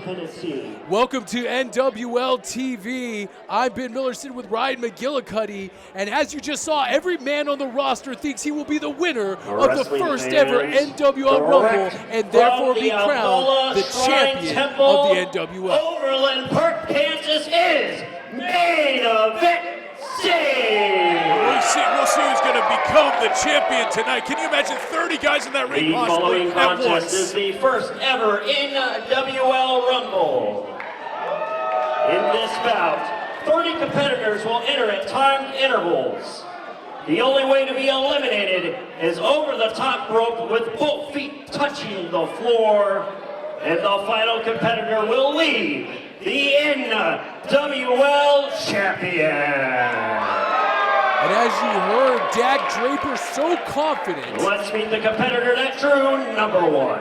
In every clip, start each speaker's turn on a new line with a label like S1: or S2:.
S1: Tennessee.
S2: Welcome to NWL TV. I'm Ben Millerson with Ryan McGillicuddy, and as you just saw, every man on the roster thinks he will be the winner of the first ever NWL Rumble, and therefore be crowned the champion of the NWL.
S1: Overland Park, Kansas is main event
S3: We'll see who's going to become the champion tonight. Can you imagine 30 guys in that ring possibly
S1: at once? The following contest is the first ever NWL Rumble. In this bout, 30 competitors will enter at timed intervals. The only way to be eliminated is over the top rope with both feet touching the floor, and the final competitor will leave the NWL champion.
S2: And as you heard, Dak Draper so confident.
S1: Let's meet the competitor that drew number one.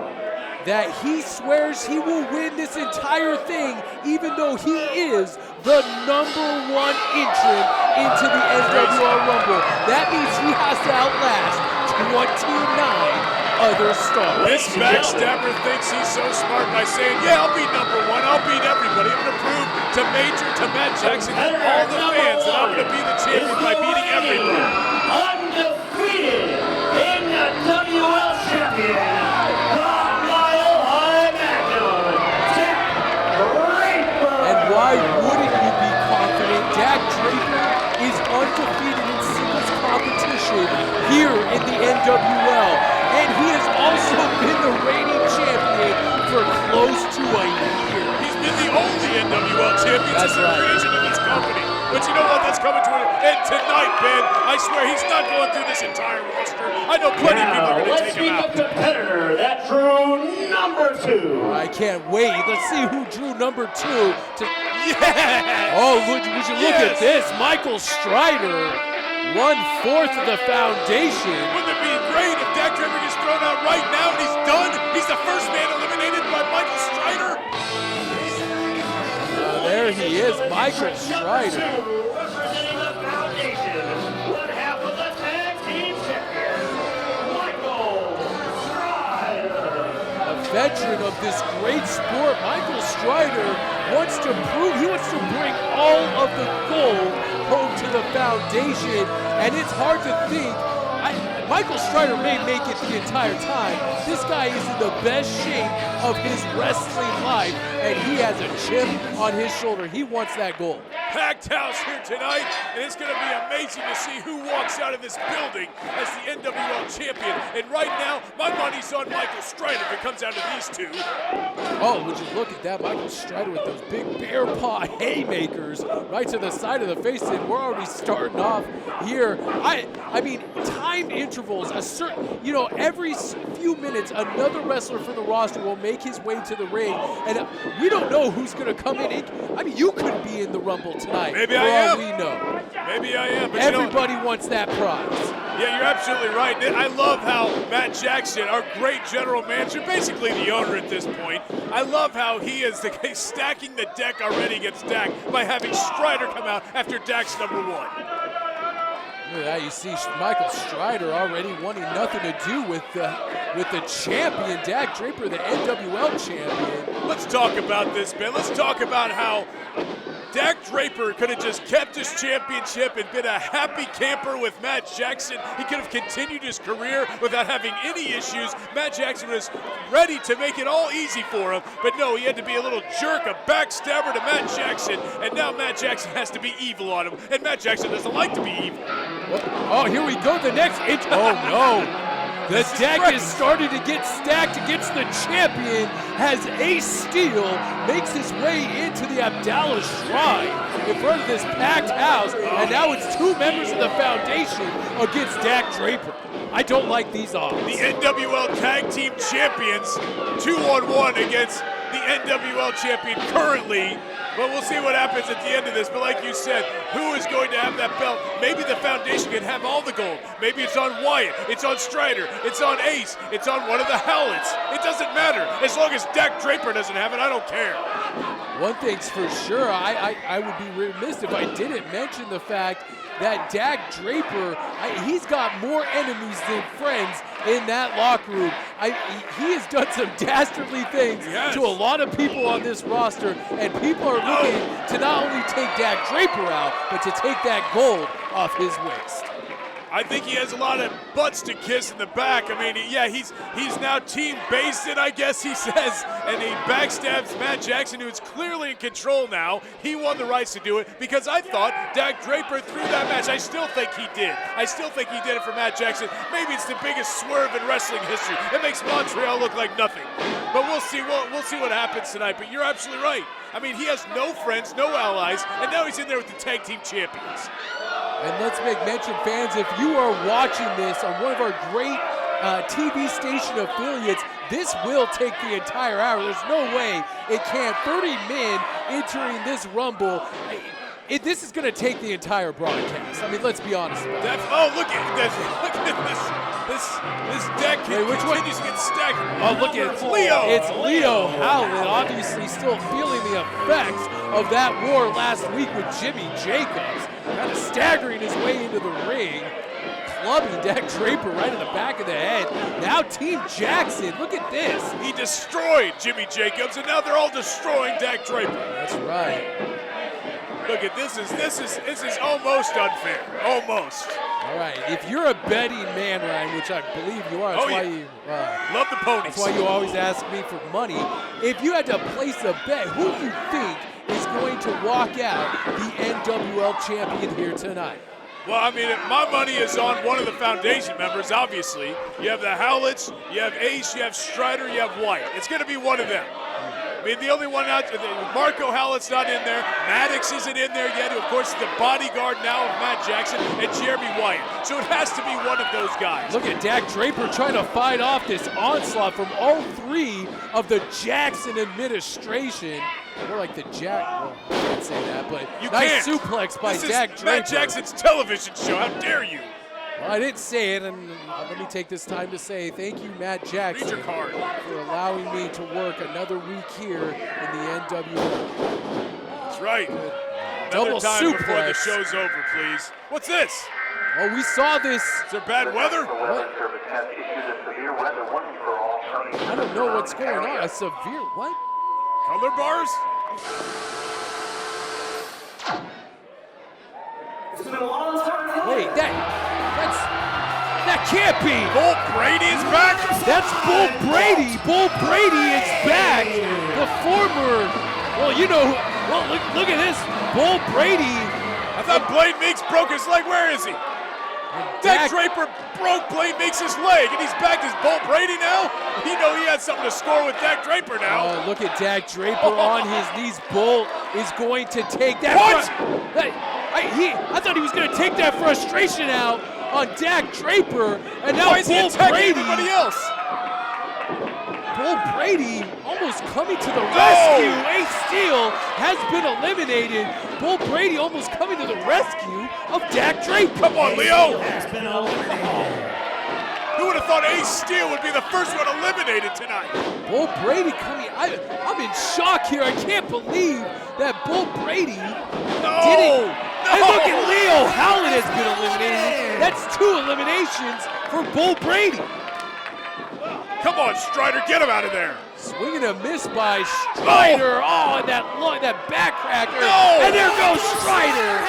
S2: That he swears he will win this entire thing, even though he is the #1 entrant into the NWL Rumble. That means he has to outlast 29 other stars.
S3: This backstabber thinks he's so smart by saying, yeah, I'll be #1, I'll beat everybody. I'm going to prove to Major, to Matt Jackson, all the fans that I'm going to be the champion by beating everybody.
S1: Undefeated NWL champion.
S2: Why wouldn't you be confident? Dak Draper is undefeated in singles competition here in the NWL. And he has also been the reigning champion for close to a year.
S3: He's been the only NWL champion since the creation of this company. But you know what? That's coming to an end tonight, Ben. I swear he's not going through this entire roster. I know plenty of people are going to take him out.
S1: Let's meet the competitor that drew number 2.
S2: I can't wait. Let's see who drew number 2.
S3: Yes!
S2: Oh, would you look at this? Michael Strider, 1/4 of the foundation.
S3: Wouldn't it be great if Dak Draper gets thrown out right now and he's done? He's the first man eliminated by Michael Strider.
S2: There he is, Michael Strider.
S1: Representing the foundation, one half of the tag team champion, Michael Strider.
S2: A veteran of this great sport, Michael Strider wants to bring all of the gold home to the foundation, and it's hard to think. Michael Strider may make it the entire time. This guy is in the best shape of his wrestling life, and he has a chip on his shoulder. He wants that gold.
S3: Packed house here tonight, and it's going to be amazing to see who walks out of this building as the NWL champion. And right now, my money's on Michael Strider if it comes down to these two.
S2: Oh, would you look at that? Michael Strider with those big bear paw haymakers right to the side of the face, and we're already starting off here. I mean, timed intervals, every few minutes, another wrestler for the roster will make his way to the ring, and we don't know who's going to come in. You could be in the Rumble tonight.
S3: Maybe I am.
S2: We know.
S3: Maybe I am. But
S2: everybody wants that prize.
S3: Yeah, you're absolutely right. I love how Matt Jackson, our great general manager, basically the owner at this point, I love how he is the guy stacking the deck already against Dak by having Strider come out after Dak's #1.
S2: Look at that, you see Michael Strider already wanting nothing to do with the champion, Dak Draper, the NWL champion.
S3: Let's talk about this, Ben. Let's talk about how Dak Draper could have just kept his championship and been a happy camper with Matt Jackson. He could have continued his career without having any issues. Matt Jackson was ready to make it all easy for him, but no, he had to be a little jerk, a backstabber to Matt Jackson, and now Matt Jackson has to be evil on him, and Matt Jackson doesn't like to be evil.
S2: Oh, here we go, the next inch. Oh, no. The deck is starting to get stacked against the champion as Ace Steel makes his way into the Abdallah Shrine in front of this packed house, and now it's 2 members of the foundation against Dak Draper. I don't like these odds.
S3: The NWL Tag Team Champions, 2-on-1 against the NWL champion currently. But we'll see what happens at the end of this. But like you said, who is going to have that belt? Maybe the foundation can have all the gold. Maybe it's on Wyatt, it's on Strider, it's on Ace, it's on one of the Howlets. It doesn't matter. As long as Dak Draper doesn't have it, I don't care.
S2: One thing's for sure, I would be remiss if I didn't mention the fact that Dak Draper, he's got more enemies than friends in that locker room. He has done some dastardly things to a lot of people on this roster, and people are looking to not only take Dak Draper out, but to take that gold off his waist.
S3: I think he has a lot of butts to kiss in the back. I mean, yeah, he's now team based it, I guess he says, and he backstabs Matt Jackson, who is clearly in control now. He won the rights to do it because I thought Dak Draper threw that match. I still think he did. I still think he did it for Matt Jackson. Maybe it's the biggest swerve in wrestling history. It makes Montreal look like nothing. But we'll see. We'll see what happens tonight. But you're absolutely right. I mean, he has no friends, no allies, and now he's in there with the tag team champions.
S2: And let's make mention, fans, if you are watching this on one of our great TV station affiliates, this will take the entire hour. There's no way it can't. 30 men entering this Rumble. This is going to take the entire broadcast. I mean, let's be honest about it.
S3: Oh, look at this. Look at this deck continues to get stacked.
S2: Oh, look at it. It's Leo. It's Leo Howland, obviously still feeling the effects of that war last week with Jimmy Jacobs. Kind of staggering his way into the ring, clubbing Dak Draper right in the back of the head. Now Team Jackson, look at this.
S3: He destroyed Jimmy Jacobs, and now they're all destroying Dak Draper.
S2: That's right.
S3: Look at this is almost unfair. Almost.
S2: All right, if you're a betting man, Ryan, which I believe you are, that's why you
S3: love the ponies.
S2: That's why you always ask me for money. If you had to place a bet, who do you think is going to walk out the NWL champion here tonight?
S3: Well, I mean, my money is on one of the foundation members, obviously. You have the Howletts, you have Ace, you have Strider, you have White. It's going to be one of them. I mean, the only one out, Marco Howlett's not in there. Maddox isn't in there yet, who, of course, is the bodyguard now of Matt Jackson, and Jeremy White. So it has to be one of those guys.
S2: Look at Dak Draper trying to fight off this onslaught from all three of the Jackson administration. More like the well, I can't say that, but
S3: you
S2: nice
S3: can't.
S2: suplex by
S3: this
S2: Dak
S3: is
S2: Draper.
S3: Matt Jackson's television show. How dare you?
S2: Well, I didn't say it, and let me take this time to say thank you, Matt Jackson,
S3: Read your card.
S2: for allowing me to work another week here in the NWL.
S3: That's right.
S2: Double
S3: Another time
S2: suplex
S3: before the show's over, please. What's this?
S2: Oh, we saw this.
S3: Is there bad weather?
S2: What? I don't know what's going on. A severe what?
S3: Color bars?
S2: Wait, that can't be.
S3: Bull Brady is back?
S2: That's Bull Brady. Bull Brady is back. The former, look at this. Bull Brady.
S3: I thought Blade Meeks broke his leg. Where is he? Dak Draper broke Blade Meeks' leg, and he's back as Bull Brady now? He had something to score with Dak Draper now.
S2: Oh, look at Dak Draper on his knees. Bull is going to take that.
S3: What?
S2: I thought he was going to take that frustration out on Dak Draper, and now
S3: Why is he
S2: Bull
S3: attacking
S2: Brady.
S3: everybody else?
S2: Bull Brady almost coming to the rescue. Ace Steel has been eliminated. Bull Brady almost coming to the rescue of Dak Draper.
S3: Come on, Leo. Who would have thought Ace Steel would be the first one eliminated tonight?
S2: Bull Brady coming. I'm in shock here. I can't believe that Bull Brady didn't. And look at Leo Howland has been eliminated. That's 2 eliminations for Bull Brady.
S3: Come on, Strider, get him out of there.
S2: Swinging a miss by Strider. Oh, and that backcracker.
S3: No.
S2: And there goes Strider.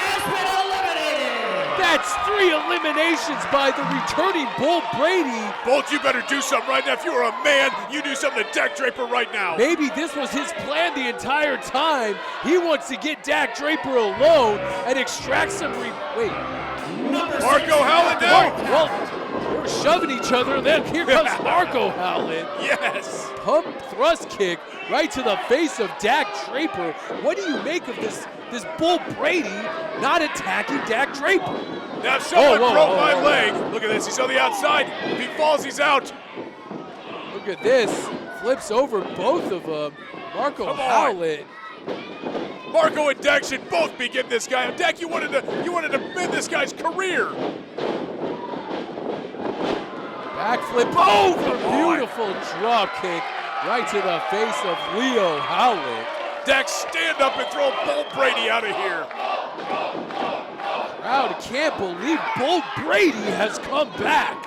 S2: That's 3 eliminations by the returning Bull Brady.
S3: Bolt, you better do something right now. If you were a man, you do something to Dak Draper right now.
S2: Maybe this was his plan the entire time. He wants to get Dak Draper alone and extract some
S3: Marco Howland now.
S2: Well, they were shoving each other, and then here comes Marco Howland.
S3: Yes.
S2: Pump thrust kick right to the face of Dak Draper. What do you make of this Bull Brady not attacking Dak Draper?
S3: Now, if someone broke my leg, look at this. He's on the outside. If he falls, he's out.
S2: Look at this. Flips over both of them. Marco Howland.
S3: Marco and Dak should both be getting this guy. Dak, you wanted to mend this guy's career.
S2: Backflip over. Beautiful drop kick right to the face of Leo Howland.
S3: Dak, stand up and throw Bull Brady out of here.
S2: Crowd can't believe Bull Brady has come back.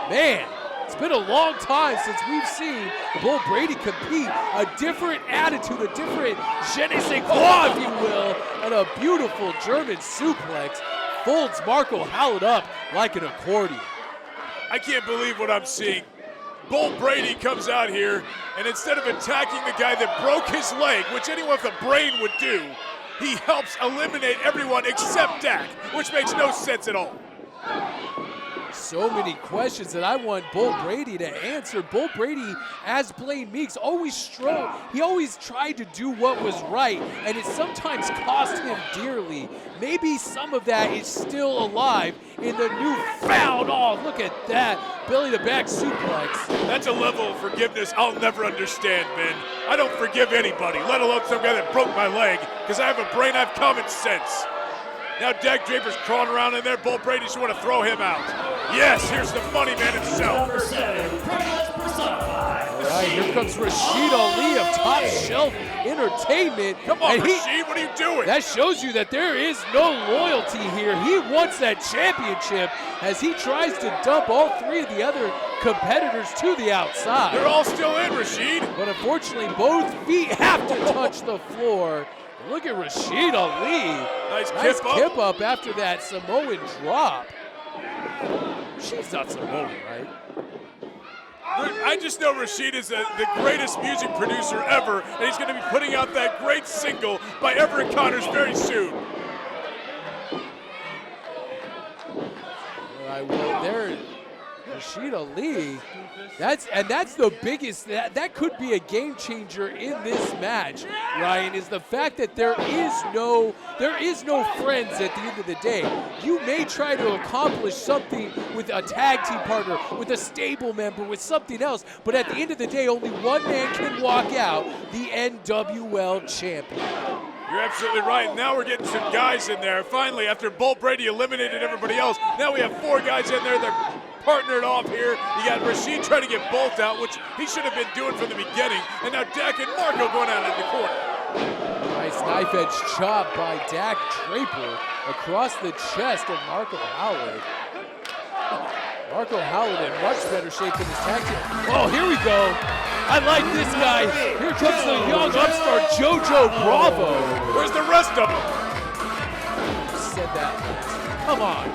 S2: Man, it's been a long time since we've seen Bull Brady compete. A different attitude, a different je ne sais quoi, if you will, and a beautiful German suplex folds Marco Howlett up like an accordion.
S3: I can't believe what I'm seeing. Bull Brady comes out here, and instead of attacking the guy that broke his leg, which anyone with a brain would do, he helps eliminate everyone except Dak, which makes no sense at all.
S2: So many questions that I want Bull Brady to answer. Bull Brady, as Blaine Meeks, he always tried to do what was right, and it sometimes cost him dearly. Maybe some of that is still alive in the newfound, oh, look at that, belly to back suplex.
S3: That's a level of forgiveness I'll never understand, Ben. I don't forgive anybody, let alone some guy that broke my leg, because I have a brain, I have common sense. Now Dak Draper's crawling around in there. Bull Brady just want to throw him out. Yes, here's the money man himself.
S1: Number 7, privilege personified.
S2: All right, here comes Rashid Ali of Top Shelf Entertainment.
S3: Come on,
S2: And
S3: Rashid, what are you doing?
S2: that shows you that there is no loyalty here. He wants that championship as he tries to dump all three of the other competitors to the outside.
S3: They're all still in, Rashid.
S2: But unfortunately, both feet have to touch the floor. Look at Rashid Ali.
S3: Nice
S2: kip up after that Samoan drop. She's not Samoan, right?
S3: I just know Rashid is the greatest music producer ever, and he's going to be putting out that great single by Everett Connors very soon.
S2: All right, well, there, Rashid Ali. That's the biggest. That could be a game changer in this match, Ryan. Is the fact that there is no friends at the end of the day. You may try to accomplish something with a tag team partner, with a stable member, with something else, but at the end of the day, only one man can walk out the NWL champion.
S3: You're absolutely right. Now we're getting some guys in there. Finally, after Bull Brady eliminated everybody else, now we have 4 guys in there. They're partnered off here. You got Rashid trying to get Bolt out, which he should have been doing from the beginning. And now Dak and Marco going out in the corner.
S2: Nice knife edge chop by Dak Draper across the chest of Marco Howlett. Marco Howlett in much better shape than his tag team. Oh, here we go. I like this guy. Here comes the young upstart Jojo Bravo.
S3: Where's the rest of them?
S2: Who said that last? Come on.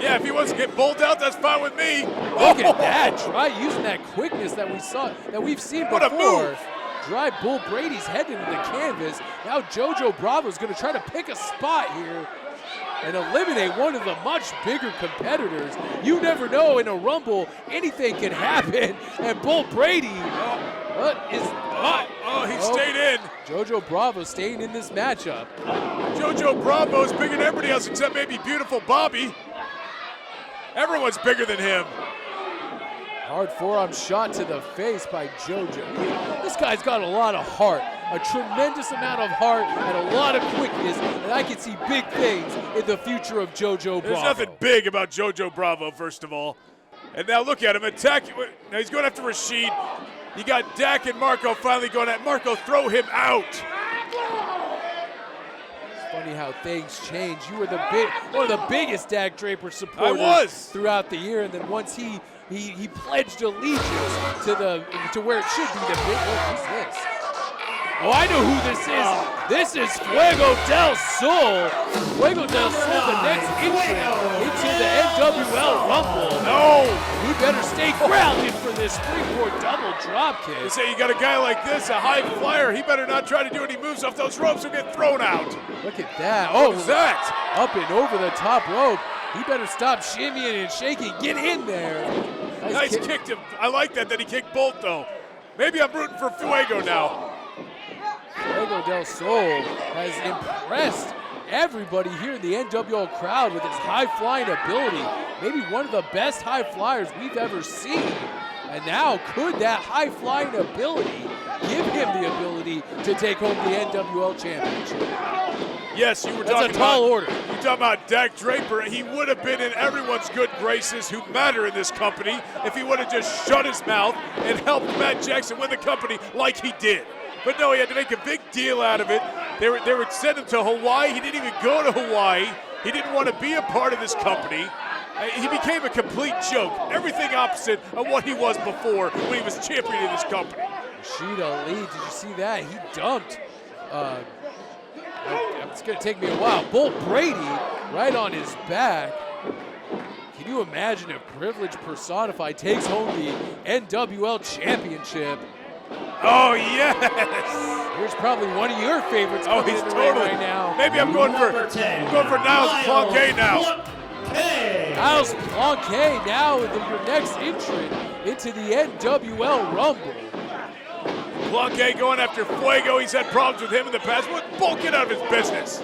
S3: Yeah, if he wants to get Bolt out, that's fine with me.
S2: Look at that. Try using that quickness that we've seen before.
S3: What a move.
S2: Drive Bull Brady's head into the canvas. Now Jojo Bravo is going to try to pick a spot here and eliminate one of the much bigger competitors. You never know, in a Rumble, anything can happen. And Bull Brady
S3: he stayed in.
S2: Jojo Bravo staying in this matchup.
S3: Jojo Bravo is bigger than everybody else except maybe beautiful Bobby. Everyone's bigger than him.
S2: Hard forearm shot to the face by Jojo. This guy's got a lot of heart, a tremendous amount of heart, and a lot of quickness, and I can see big things in the future of Jojo Bravo.
S3: There's nothing big about Jojo Bravo, first of all. And now look at him, attacking. Now he's going after Rashid. You got Dak and Marco finally going at Marco, throw him out.
S2: Funny how things change. You were one of the biggest Dak Draper supporters throughout the year, and then once he pledged allegiance to where it should be, the big one. Who's this? Oh, I know who this is. This is Fuego del Sol. Fuego del Sol, the next entrant into the NWL Rumble.
S3: No!
S2: He better stay grounded for this springboard double drop kick.
S3: They say you got a guy like this, a high flyer, he better not try to do any moves off those ropes or get thrown out.
S2: Look at that.
S3: What was that?
S2: Up and over the top rope. He better stop shimmying and shaking. Get in there.
S3: Nice kick to, I like that he kicked Bolt though. Maybe I'm rooting for Fuego now.
S2: Fuego del Sol has impressed everybody here in the NWL crowd with his high-flying ability. Maybe one of the best high flyers we've ever seen. And now, could that high-flying ability give him the ability to take home the NWL Championship?
S3: Yes, you were
S2: That's
S3: talking
S2: a tall order.
S3: You're talking about Dak Draper. He would have been in everyone's good graces who matter in this company if he would have just shut his mouth and helped Matt Jackson win the company like he did. But no, he had to make a big deal out of it. They would send him to Hawaii. He didn't even go to Hawaii. He didn't want to be a part of this company. He became a complete joke. Everything opposite of what he was before when he was champion of this company.
S2: Rashid Ali, did you see that? He dumped. It's going to take me a while. Bolt Brady right on his back. Can you imagine if Privilege Personified takes home the NWL Championship?
S3: Oh, yes!
S2: Here's probably one of your favorites.
S3: Oh, he's totally
S2: right now.
S3: Maybe I'm going for Niles Planquet now.
S2: Niles Planquet now your next entrant into the NWL Rumble.
S3: Planquet going after Fuego. He's had problems with him in the past. Bolt, get out of his business.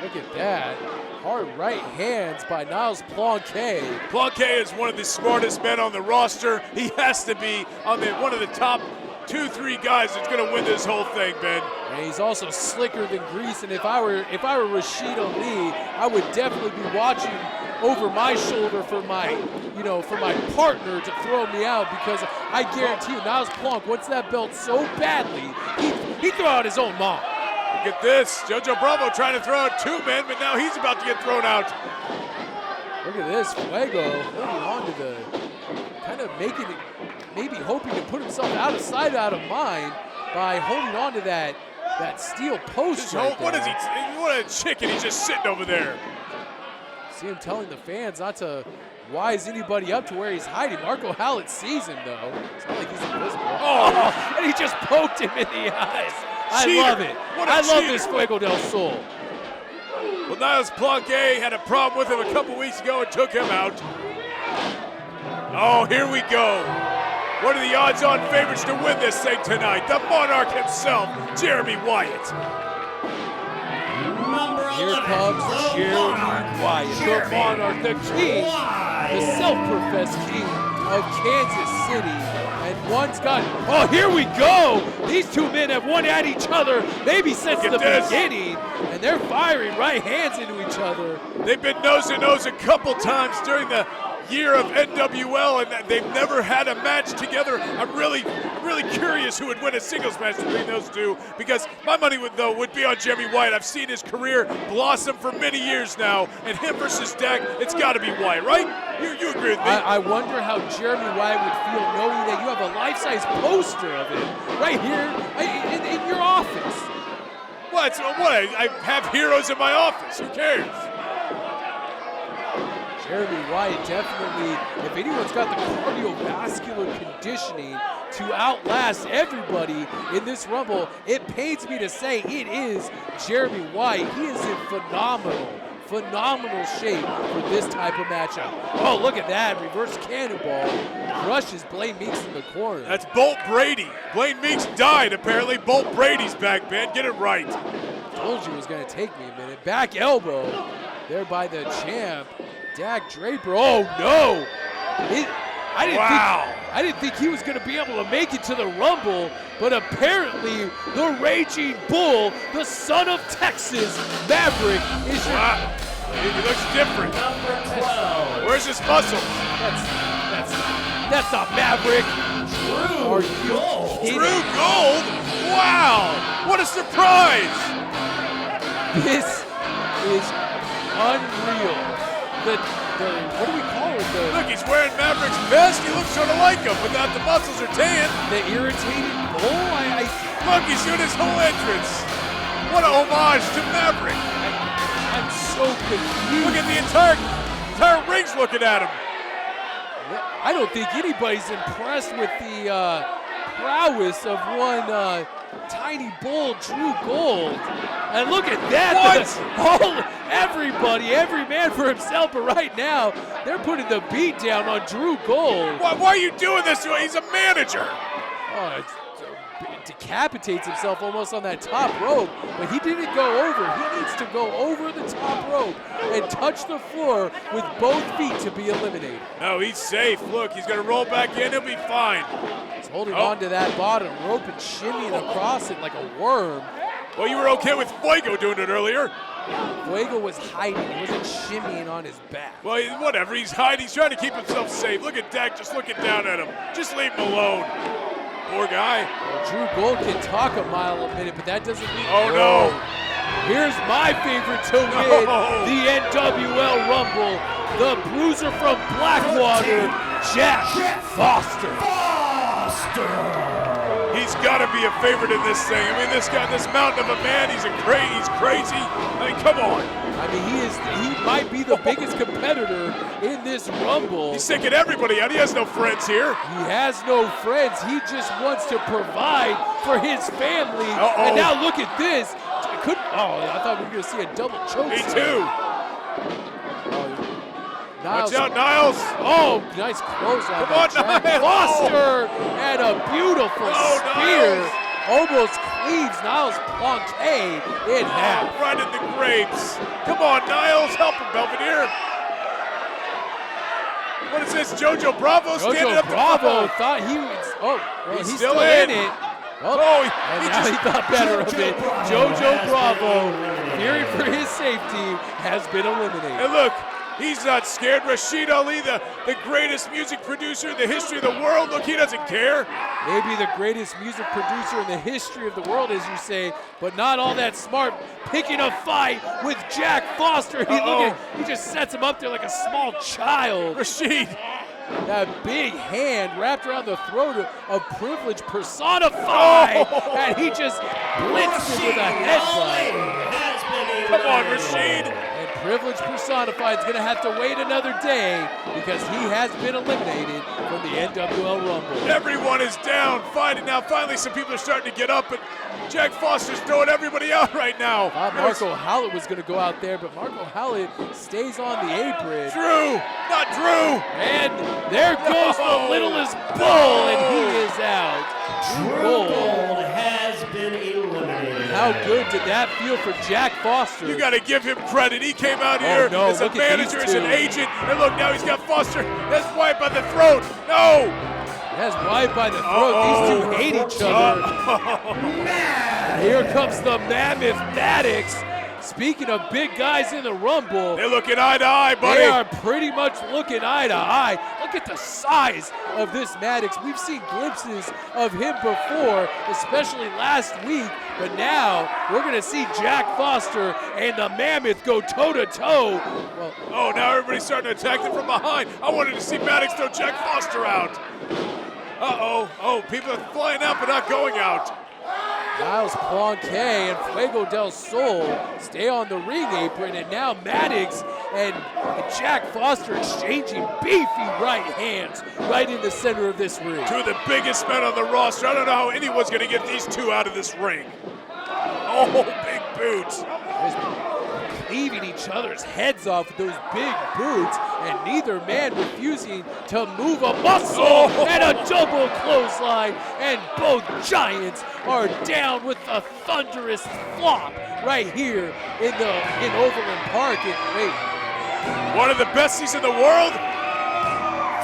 S2: Look at that. Hard right hands by Niles Planquet.
S3: Planquet is one of the smartest men on the roster. He has to be on one of the top 2-3 guys that's going to win this whole thing, Ben.
S2: And he's also slicker than grease. And if I were Rashid Ali, I would definitely be watching over my shoulder for my partner to throw me out, because I guarantee you, Niles Plank wants that belt so badly, he'd throw out his own mom.
S3: Look at this. Jojo Bravo trying to throw out 2 men, but now he's about to get thrown out.
S2: Look at this. Fuego holding on to the, kind of making it, maybe hoping to put himself out of sight, out of mind by holding on to that steel post right there.
S3: What is he? What a chicken. He's just sitting over there.
S2: See him telling the fans not to wise anybody up to where he's hiding. Marco Hallett sees him, though. It's not like he's invisible. Oh, and he just poked him in the eyes. I love it. I love this Fuego del Sol.
S3: Well, Niles Planquet had a problem with him a couple weeks ago and took him out. Oh, here we go. One of the odds-on favorites to win this thing tonight, the Monarch himself, Jeremy Wyatt.
S2: Here comes Jeremy Wyatt, the Monarch, the king, the self-professed king of Kansas City. And one's got, oh, here we go. These 2 men have won at each other maybe since the beginning, and they're firing right hands into each other.
S3: They've been nose-to-nose a couple times during the year of NWL, and they've never had a match together. I'm really curious who would win a singles match between those two, because my money would be on Jeremy Wyatt. I've seen his career blossom for many years now, and him versus Dak, it's got to be Wyatt, right? You agree with me?
S2: I wonder how Jeremy Wyatt would feel knowing that you have a life-size poster of him right here in your office.
S3: What? I have heroes in my office. Who cares?
S2: Jeremy Wyatt definitely, if anyone's got the cardiovascular conditioning to outlast everybody in this Rumble, it pains me to say it is Jeremy Wyatt. He is in phenomenal shape for this type of matchup. Oh, look at that, reverse cannonball. Crushes Blaine Meeks in the corner.
S3: That's Bolt Brady. Blaine Meeks died, apparently. Bolt Brady's back, man. Get it right.
S2: Told you it was going to take me a minute. Back elbow there by the champ. Dak Draper, oh no! I didn't think he was going to be able to make it to the Rumble, but apparently the Raging Bull, the son of Texas, Maverick, is your...
S3: Wow. He looks different.
S1: Number 12.
S3: Where's his muscle?
S2: That's not Maverick.
S1: Drew Gold.
S3: Drew Gold? Wow! What a surprise!
S2: This is unreal. What do we call it?
S3: Look, he's wearing Maverick's vest. He looks sort of like him without the muscles or tan.
S2: The irritated bull?
S3: Look, he's doing his whole entrance. What a homage to Maverick.
S2: I'm so confused.
S3: Look at the entire ring's looking at him.
S2: I don't think anybody's impressed with the prowess of one tiny bull, Drew Gold. And look at that. Every man for himself, but right now, they're putting the beat down on Drew Gold.
S3: Why are you doing this to him? He's a manager.
S2: Oh, decapitates himself almost on that top rope, but he didn't go over. He needs to go over the top rope and touch the floor with both feet to be eliminated.
S3: No, he's safe. Look, he's going to roll back in. He'll be fine.
S2: He's holding on to that bottom rope and shimmying across it like a worm.
S3: Well, you were okay with Fuego doing it earlier.
S2: Fuego was hiding. He wasn't shimmying on his back.
S3: Well, whatever. He's hiding. He's trying to keep himself safe. Look at Dak just looking down at him. Just leave him alone. Poor guy.
S2: Well, Drew Gold can talk a mile a minute, but that doesn't mean...
S3: Oh, no.
S2: Here's my favorite to win the NWL Rumble. The bruiser from Blackwater, Jack Foster.
S3: He's got to be a favorite in this thing. I mean, this guy, this mountain of a man, he's crazy. I mean, come on.
S2: I mean, he might be the biggest competitor in this Rumble.
S3: He's taking everybody out. He has no friends here.
S2: He has no friends. He just wants to provide for his family. And now look at this. I thought we were going to see a double choke.
S3: Me too.
S2: Niles.
S3: Watch out, Niles.
S2: Oh, nice close-up.
S3: Come on, Niles.
S2: Foster and a beautiful spear.
S3: Niles.
S2: Almost cleaves Niles Planquet in half.
S3: Right in the grapes. Come on, Niles. Help him, Belvedere. What is this, Jojo Bravo standing up?
S2: Jojo Bravo thought he was, he's still in it. He thought better of it. Jojo Bravo, fearing for his safety, has been eliminated.
S3: And look, he's not scared. Rashid Ali, the greatest music producer in the history of the world. Look, he doesn't care.
S2: Maybe the greatest music producer in the history of the world, as you say, but not all that smart. Picking a fight with Jack Foster. He just sets him up there like a small child.
S3: Rashid.
S2: That big hand wrapped around the throat of Privilege personified, and he just blitzed him with a headbutt.
S3: Come on, Rashid.
S2: And Privilege personified is going to have to wait another day because he has been eliminated from the NWL Rumble.
S3: Everyone is down, fighting now. Finally, some people are starting to get up, but Jack Foster's throwing everybody out right now.
S2: Marco Hallett was going to go out there, but Marco Hallett stays on the apron.
S3: Drew, not Drew.
S2: And there goes the littlest bull, and he is out.
S1: Drew Gold has been eliminated.
S2: How good did that feel for Jack Foster?
S3: You got to give him credit. He came out here as a manager, as an agent, and look, now he's got Foster. That's Wyatt by the throat. No.
S2: That's Wyatt by the throat. These two hate each other. Here comes the Mammoth Maddox. Speaking of big guys in the Rumble,
S3: they're looking eye to eye, buddy.
S2: They are pretty much looking eye to eye. Look at the size of this Maddox. We've seen glimpses of him before, especially last week, but now we're going to see Jack Foster and the Mammoth go toe-to-toe.
S3: Well, now everybody's starting to attack them from behind. I wanted to see Maddox throw Jack Foster out. People are flying out but not going out.
S2: Niles Planquet and Fuego del Sol stay on the ring apron, and now Maddox and Jack Foster exchanging beefy right hands right in the center of this ring.
S3: Two of the biggest men on the roster. I don't know how anyone's going to get these two out of this ring. Oh, big boots.
S2: Cleaving each other's heads off with those big boots, and neither man refusing to move a muscle, and a double clothesline, and both giants are down with a thunderous flop right here in Overland Park.
S3: One of the besties in the world?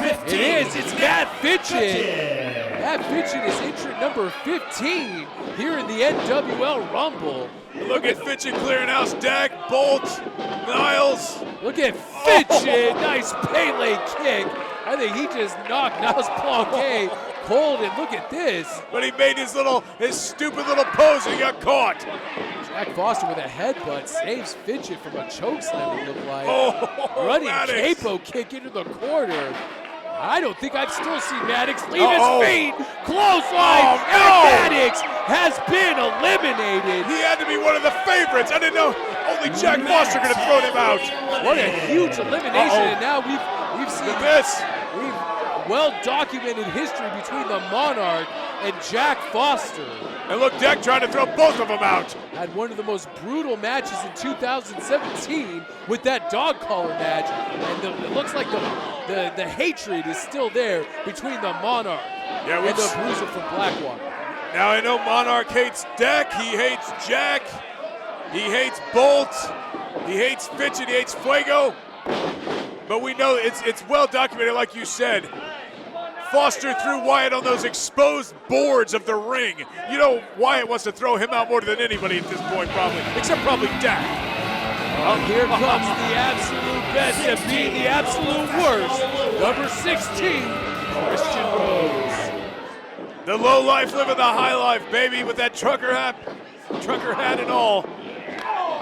S1: 15.
S2: It is. It's Matt Fitchin. Matt Fitchin is entrant number 15 here in the NWL Rumble.
S3: Look at Fitchin clearing house. Dak, Bolt, Niles.
S2: Look at Fitchin. Nice Pele kick. I think he just knocked Niles Planquet cold, and look at this.
S3: But he made his stupid little pose and he got caught.
S2: Jack Foster with a headbutt saves Fitchin from a chokeslam, it looked like. Running
S3: Maddox.
S2: capo kick into the corner. I don't think I've still seen Maddox leave his feet. Clothesline, and Maddox has been eliminated.
S3: He had to be one of the favorites. I didn't know only Jack Foster could have thrown him out.
S2: What a huge elimination, and now we've seen
S3: this.
S2: We've well-documented history between the Monarch and Jack Foster.
S3: And look, Dak trying to throw both of them out.
S2: Had one of the most brutal matches in 2017 with that dog collar match, and it looks like the hatred is still there between the Monarch and the Bruiser from Blackwater.
S3: Now I know Monarch hates Dak, he hates Jack, he hates Bolt, he hates Fitch, and he hates Fuego. But we know it's well documented, like you said. Foster threw Wyatt on those exposed boards of the ring. You know, Wyatt wants to throw him out more than anybody at this point, probably, except probably Dak.
S2: Here comes the absolute best at being the absolute worst. Number 16, Christian Rose.
S3: The low life living the high life, baby, with that trucker hat and all.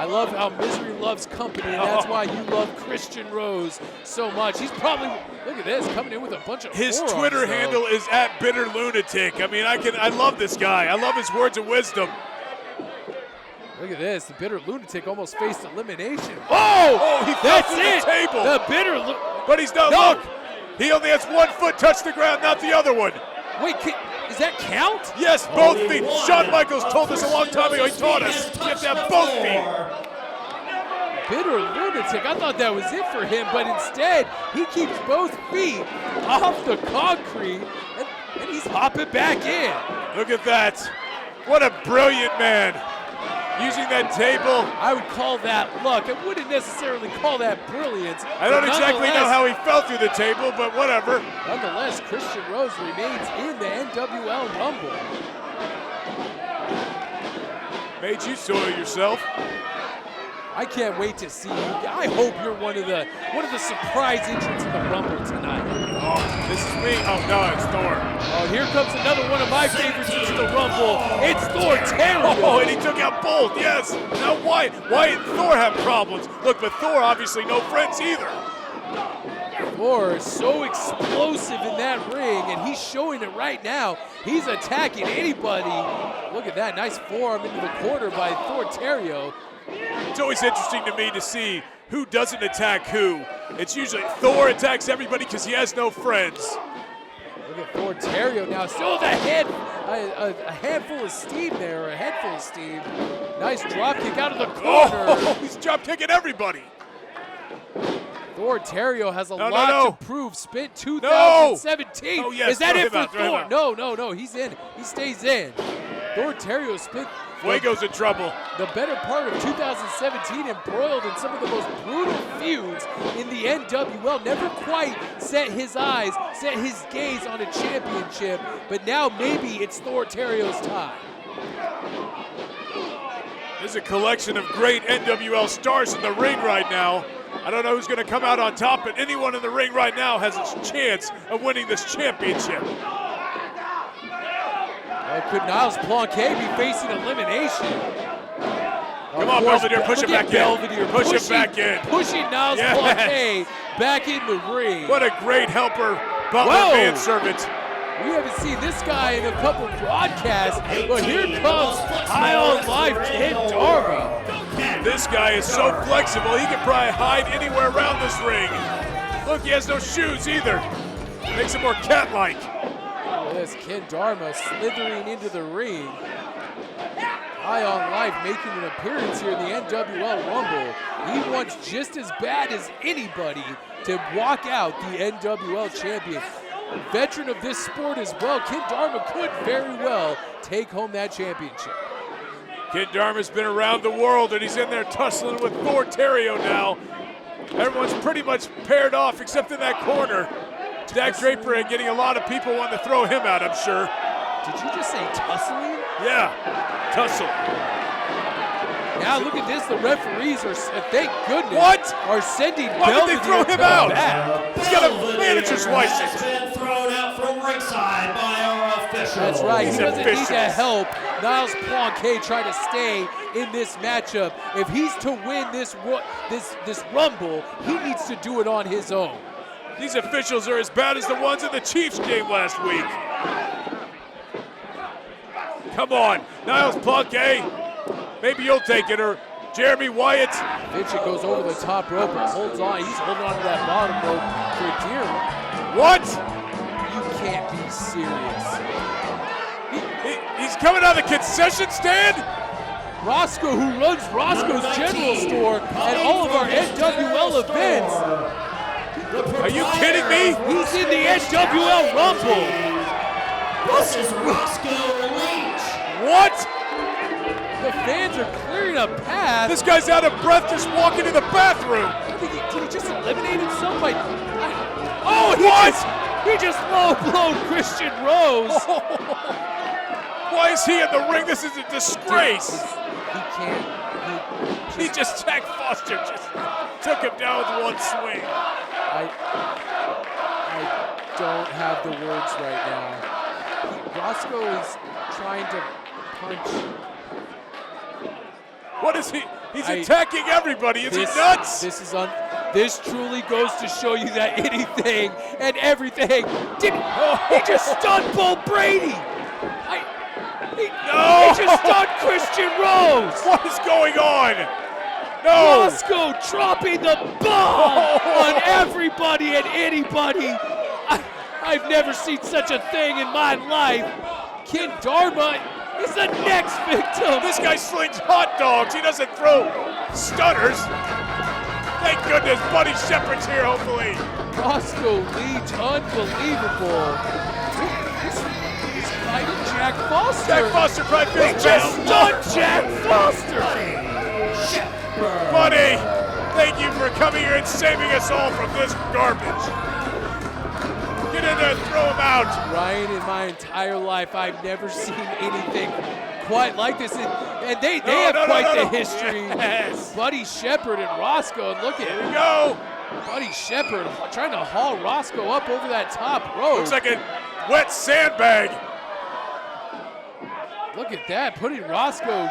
S2: I love how misery loves company, and that's why you love Christian Rose so much. He's probably, look at this, coming in with a bunch of
S3: His
S2: forearms,
S3: Twitter
S2: though.
S3: handle is @bitterlunatic. I mean, I love this guy. I love his words of wisdom.
S2: Look at this. The bitter lunatic almost faced elimination. Oh,
S3: he fell
S2: that's
S3: through the
S2: it.
S3: table.
S2: The bitter.
S3: But he's not.
S2: No.
S3: Look, he only has one foot touch the ground, not the other one.
S2: Wait, does that count?
S3: Yes, both
S1: Only
S3: feet.
S1: one
S3: Shawn Michaels told
S1: of
S3: us a long time ago. He
S1: Christian
S3: taught
S1: Rose's
S3: us
S1: feet
S3: you have to
S1: has
S3: have
S1: touched
S3: both
S1: the
S3: feet.
S1: floor.
S2: Bitter lunatic. I thought that was it for him, but instead he keeps both feet off the concrete, and he's hopping back in.
S3: Look at that. What a brilliant man. Using that table.
S2: I would call that luck. I wouldn't necessarily call that brilliance.
S3: I don't
S2: but
S3: exactly know
S2: nonetheless-
S3: how he fell through the table, but whatever.
S2: Nonetheless, Christian Rose remains in the NWL Rumble.
S3: Made you soil yourself.
S2: I can't wait to see you. I hope you're one of the surprise entrants in the Rumble tonight.
S3: Oh, this is me. Oh, no, it's Thor.
S2: Oh, here comes another one of my favorites into the Rumble. It's Thor Terrio.
S3: Oh, and he took out Bolt, yes. Now Wyatt and Thor have problems. Look, but Thor obviously no friends either.
S2: Thor is so explosive in that ring, and he's showing it right now. He's attacking anybody. Look at that, nice forearm into the corner by Thor Terrio.
S3: It's always interesting to me to see who doesn't attack who. It's usually Thor attacks everybody because he has no friends.
S2: Look at Thor Terrio now, still with a handful of steam there, or a head full of steam. Nice drop kick out of the corner.
S3: Oh, he's drop kicking everybody.
S2: Thor Terrio has a
S3: No,
S2: lot
S3: no.
S2: to prove. Spent 2017.
S3: Oh, yes,
S2: Is that
S3: throw
S2: it
S3: him
S2: for
S3: out, throw him
S2: Thor?
S3: out.
S2: No. He's in. He stays in. Thor Terrio spent
S3: Fuego's in trouble.
S2: the better part of 2017 embroiled in some of the most brutal feuds in the NWL. Never quite set his gaze on a championship, but now maybe it's Thor Terrio's time.
S3: There's a collection of great NWL stars in the ring right now. I don't know who's going to come out on top, but anyone in the ring right now has a chance of winning this championship.
S2: Could Niles Planquet be facing elimination?
S3: Come on, Belvedere, push
S2: Look
S3: it
S2: at
S3: back
S2: Belvedere
S3: in. Push it back in.
S2: Pushing Niles
S3: Yes.
S2: Planquet back in the ring.
S3: What a great helper, butler,
S2: Whoa.
S3: manservant.
S2: We haven't seen this guy in a couple broadcasts, but here comes High on Life Ken Darby.
S3: This guy is so flexible, he can probably hide anywhere around this ring. Look, he has no shoes either. Makes him more cat-like.
S2: Look at this, Ken Darby slithering into the ring. High on Life making an appearance here in the NWL Rumble. He wants just as bad as anybody to walk out the NWL champion. Veteran of this sport as well, Ken Darby could very well take home that championship.
S3: Ken Darby's been around the world, and he's in there tussling with Thor Terrio now. Everyone's pretty much paired off except in that corner. Dak Draper and getting a lot of people wanting to throw him out, I'm sure.
S2: Did you just say tussling?
S3: Yeah, tussle.
S2: Now look at this, the referees are, thank goodness,
S3: What?
S2: are sending
S3: Why would they throw
S2: Belvedere
S3: him
S2: to
S3: out?
S2: the back.
S3: He's got a manager's license.
S1: Has been thrown out from ringside by our official.
S2: That's right,
S3: He's
S2: he doesn't need to
S3: officials.
S2: help Niles Planquet try to stay in this matchup. If he's to win this Rumble, he needs to do it on his own.
S3: These officials are as bad as the ones in the Chiefs game last week. Come on, Niles Planquet. Maybe you'll take it, or Jeremy Wyatt.
S2: Fitchett goes over the top rope and holds on. He's holding on to that bottom rope for dear.
S3: What?
S2: You can't be serious.
S3: He's coming out of the concession stand?
S2: Roscoe, who runs Roscoe's General Store and all of our NWL events.
S3: Are you kidding me?
S2: He's in the NWL Rumble.
S1: This is Roscoe Leach.
S3: What?
S2: The fans are clearing a path.
S3: This guy's out of breath just walking to the bathroom.
S2: Did he just eliminate himself by... Oh, he just low-blowed Christian Rose.
S3: Why is he in the ring? This is a disgrace.
S2: He can't.
S3: Jack Foster just took him down with one swing.
S2: I don't have the words right now. Roscoe is trying to punch.
S3: What is he? He's attacking everybody. Is he nuts?
S2: This truly goes to show you that anything and everything. He just stunned Bull Brady. He just stunned Christian Rose.
S3: What is going on? No.
S2: Roscoe dropping the bomb on everybody and anybody. I've never seen such a thing in my life. Ken Dharma is the next victim.
S3: This guy slings hot dogs. He doesn't throw stunners. Thank goodness Buddy Shepard's here, hopefully.
S2: Roscoe leads, unbelievable. He's fighting Jack Foster.
S3: Jack Foster probably feels
S2: He just stunned Jack Foster.
S3: Buddy, thank you for coming here and saving us all from this garbage. Get in there and throw him out.
S2: Ryan, in my entire life, I've never seen anything quite like this. And they have quite the history.
S3: Yes.
S2: Buddy Shepard and Roscoe. Look at
S3: Here we go.
S2: Buddy Shepard trying to haul Roscoe up over that top rope.
S3: Looks like a wet sandbag.
S2: Look at that, putting Roscoe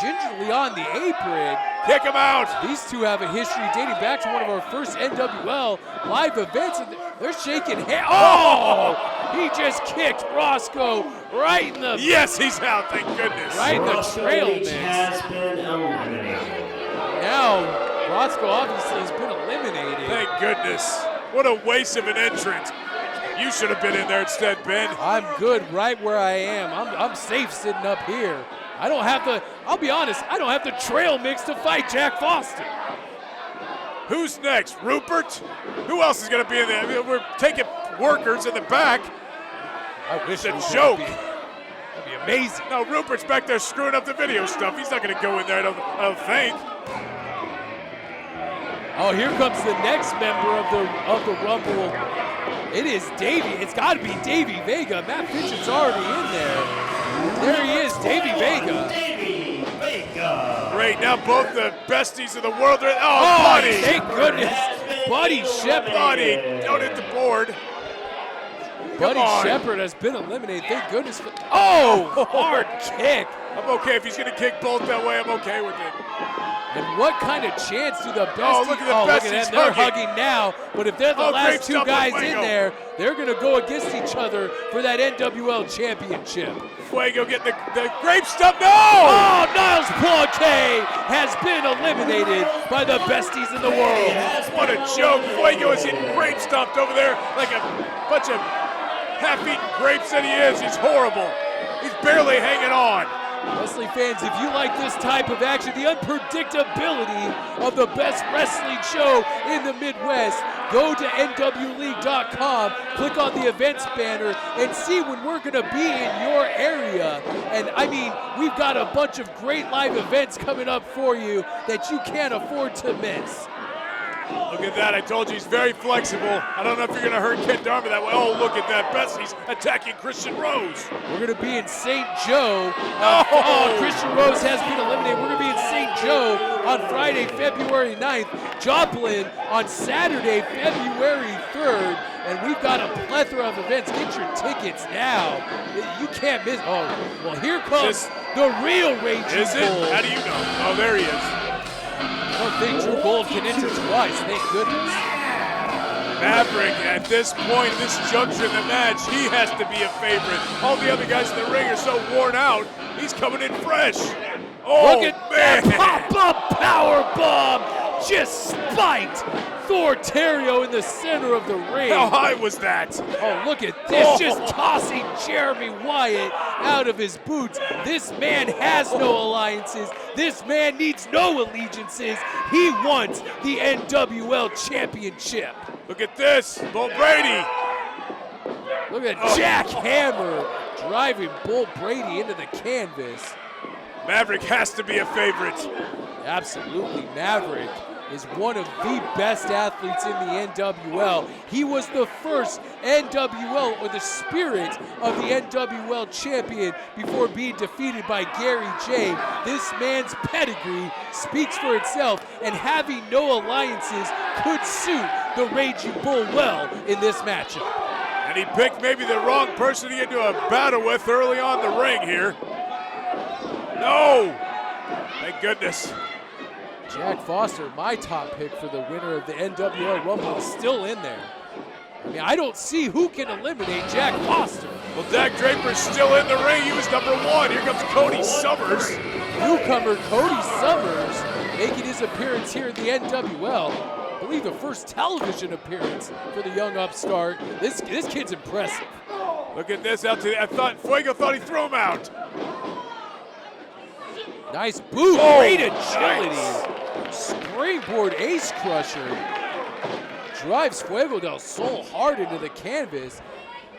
S2: gingerly on the apron.
S3: Kick him out.
S2: These two have a history dating back to one of our first NWL live events, and they're shaking hands. Oh! He just kicked Roscoe right in the...
S3: Yes, he's out, thank goodness.
S2: Right in the trail mix.
S1: Has been eliminated.
S2: Now, Roscoe obviously has been eliminated.
S3: Thank goodness. What a waste of an entrance. You should have been in there instead, Ben.
S2: I'm good right where I am. I'm safe sitting up here. I don't have the, I'll be honest, I don't have the trail mix to fight Jack Foster.
S3: Who's next? Rupert? Who else is going to be in there? I mean, we're taking workers in the back.
S2: I wish
S3: It's a
S2: Rupert
S3: joke.
S2: That'd be amazing.
S3: No, Rupert's back there screwing up the video stuff. He's not going to go in there, I don't think.
S2: Oh, here comes the next member of the Rumble. It is Davey. It's got to be Davey Vega. Matt Fitch's already in there. There he is, Davey Vega.
S1: Davey Vega.
S3: Great, now both the besties of the world are, Buddy!
S2: Thank goodness. Buddy Shepard.
S3: Buddy, don't hit the board.
S2: Buddy
S3: on.
S2: Shepard has been eliminated. Thank goodness. Oh, hard kick.
S3: I'm okay. If he's going to kick both that way, I'm okay with it.
S2: And what kind of chance do the besties?
S3: Oh, look at the besties
S2: that. They're
S3: hugging.
S2: hugging now. But if they're the
S3: Great
S2: last two
S3: stuff by
S2: guys in
S3: Fuego.
S2: there, they're going to go against each other for that NWL championship.
S3: Fuego getting the grape stump. No!
S2: Oh, Niles Poirier has been eliminated by the besties in the world.
S3: What a joke. Fuego is getting grape stumped over there like a bunch of half-eaten grapes that he is. He's horrible. He's barely hanging on.
S2: Wrestling fans, if you like this type of action, the unpredictability of the best wrestling show in the Midwest, go to NWLeague.com, click on the events banner, and see when we're going to be in your area. And I mean, we've got a bunch of great live events coming up for you that you can't afford to miss.
S3: Look at that. I told you he's very flexible. I don't know if you're going to hurt Ken Dharma that way. Oh, look at that. Bestie's attacking Christian Rose.
S2: We're going to be in St. Joe.
S3: Oh!
S2: Christian Rose has been eliminated. We're going to be in St. Joe on Friday, February 9th. Joplin on Saturday, February 3rd. And we've got a plethora of events. Get your tickets now. You can't miss. Oh, well, here comes the real Raging
S3: Is it?
S2: Bull.
S3: How do you know? Oh, there he is.
S2: I don't think Drew Gold can enter twice, thank goodness.
S3: Maverick, at this point, this juncture in the match, he has to be a favorite. All the other guys in the ring are so worn out. He's coming in fresh. Oh,
S2: Look at
S3: man.
S2: that pop-up power bomb. Just spiked Thor Terrio in the center of the ring.
S3: How high was that?
S2: Oh, look at this, just tossing Jeremy Wyatt out of his boots. This man has no alliances. This man needs no allegiances. He wants the NWL Championship.
S3: Look at this, Bull Brady.
S2: Look at Jack Hammer driving Bull Brady into the canvas.
S3: Maverick has to be a favorite.
S2: Absolutely, Maverick is one of the best athletes in the NWL. He was the first NWL, or the spirit of the NWL champion, before being defeated by Gary J. This man's pedigree speaks for itself, and having no alliances could suit the Raging Bull well in this matchup.
S3: And he picked maybe the wrong person to get into a battle with early on in the ring here. No! Thank goodness.
S2: Jack Foster, my top pick for the winner of the NWL Rumble, is still in there. I mean, I don't see who can eliminate Jack Foster.
S3: Well, Dak Draper's still in the ring. He was number 1. Here comes Cody Summers.
S2: Newcomer Cody Summers making his appearance here in the NWL. I believe the first television appearance for the young upstart. This kid's impressive.
S3: Look at this out to the, Fuego thought he threw him out.
S2: Nice boot,
S3: Oh,
S2: great agility.
S3: nice.
S2: Springboard ace crusher. Drives Fuego del Sol hard into the canvas.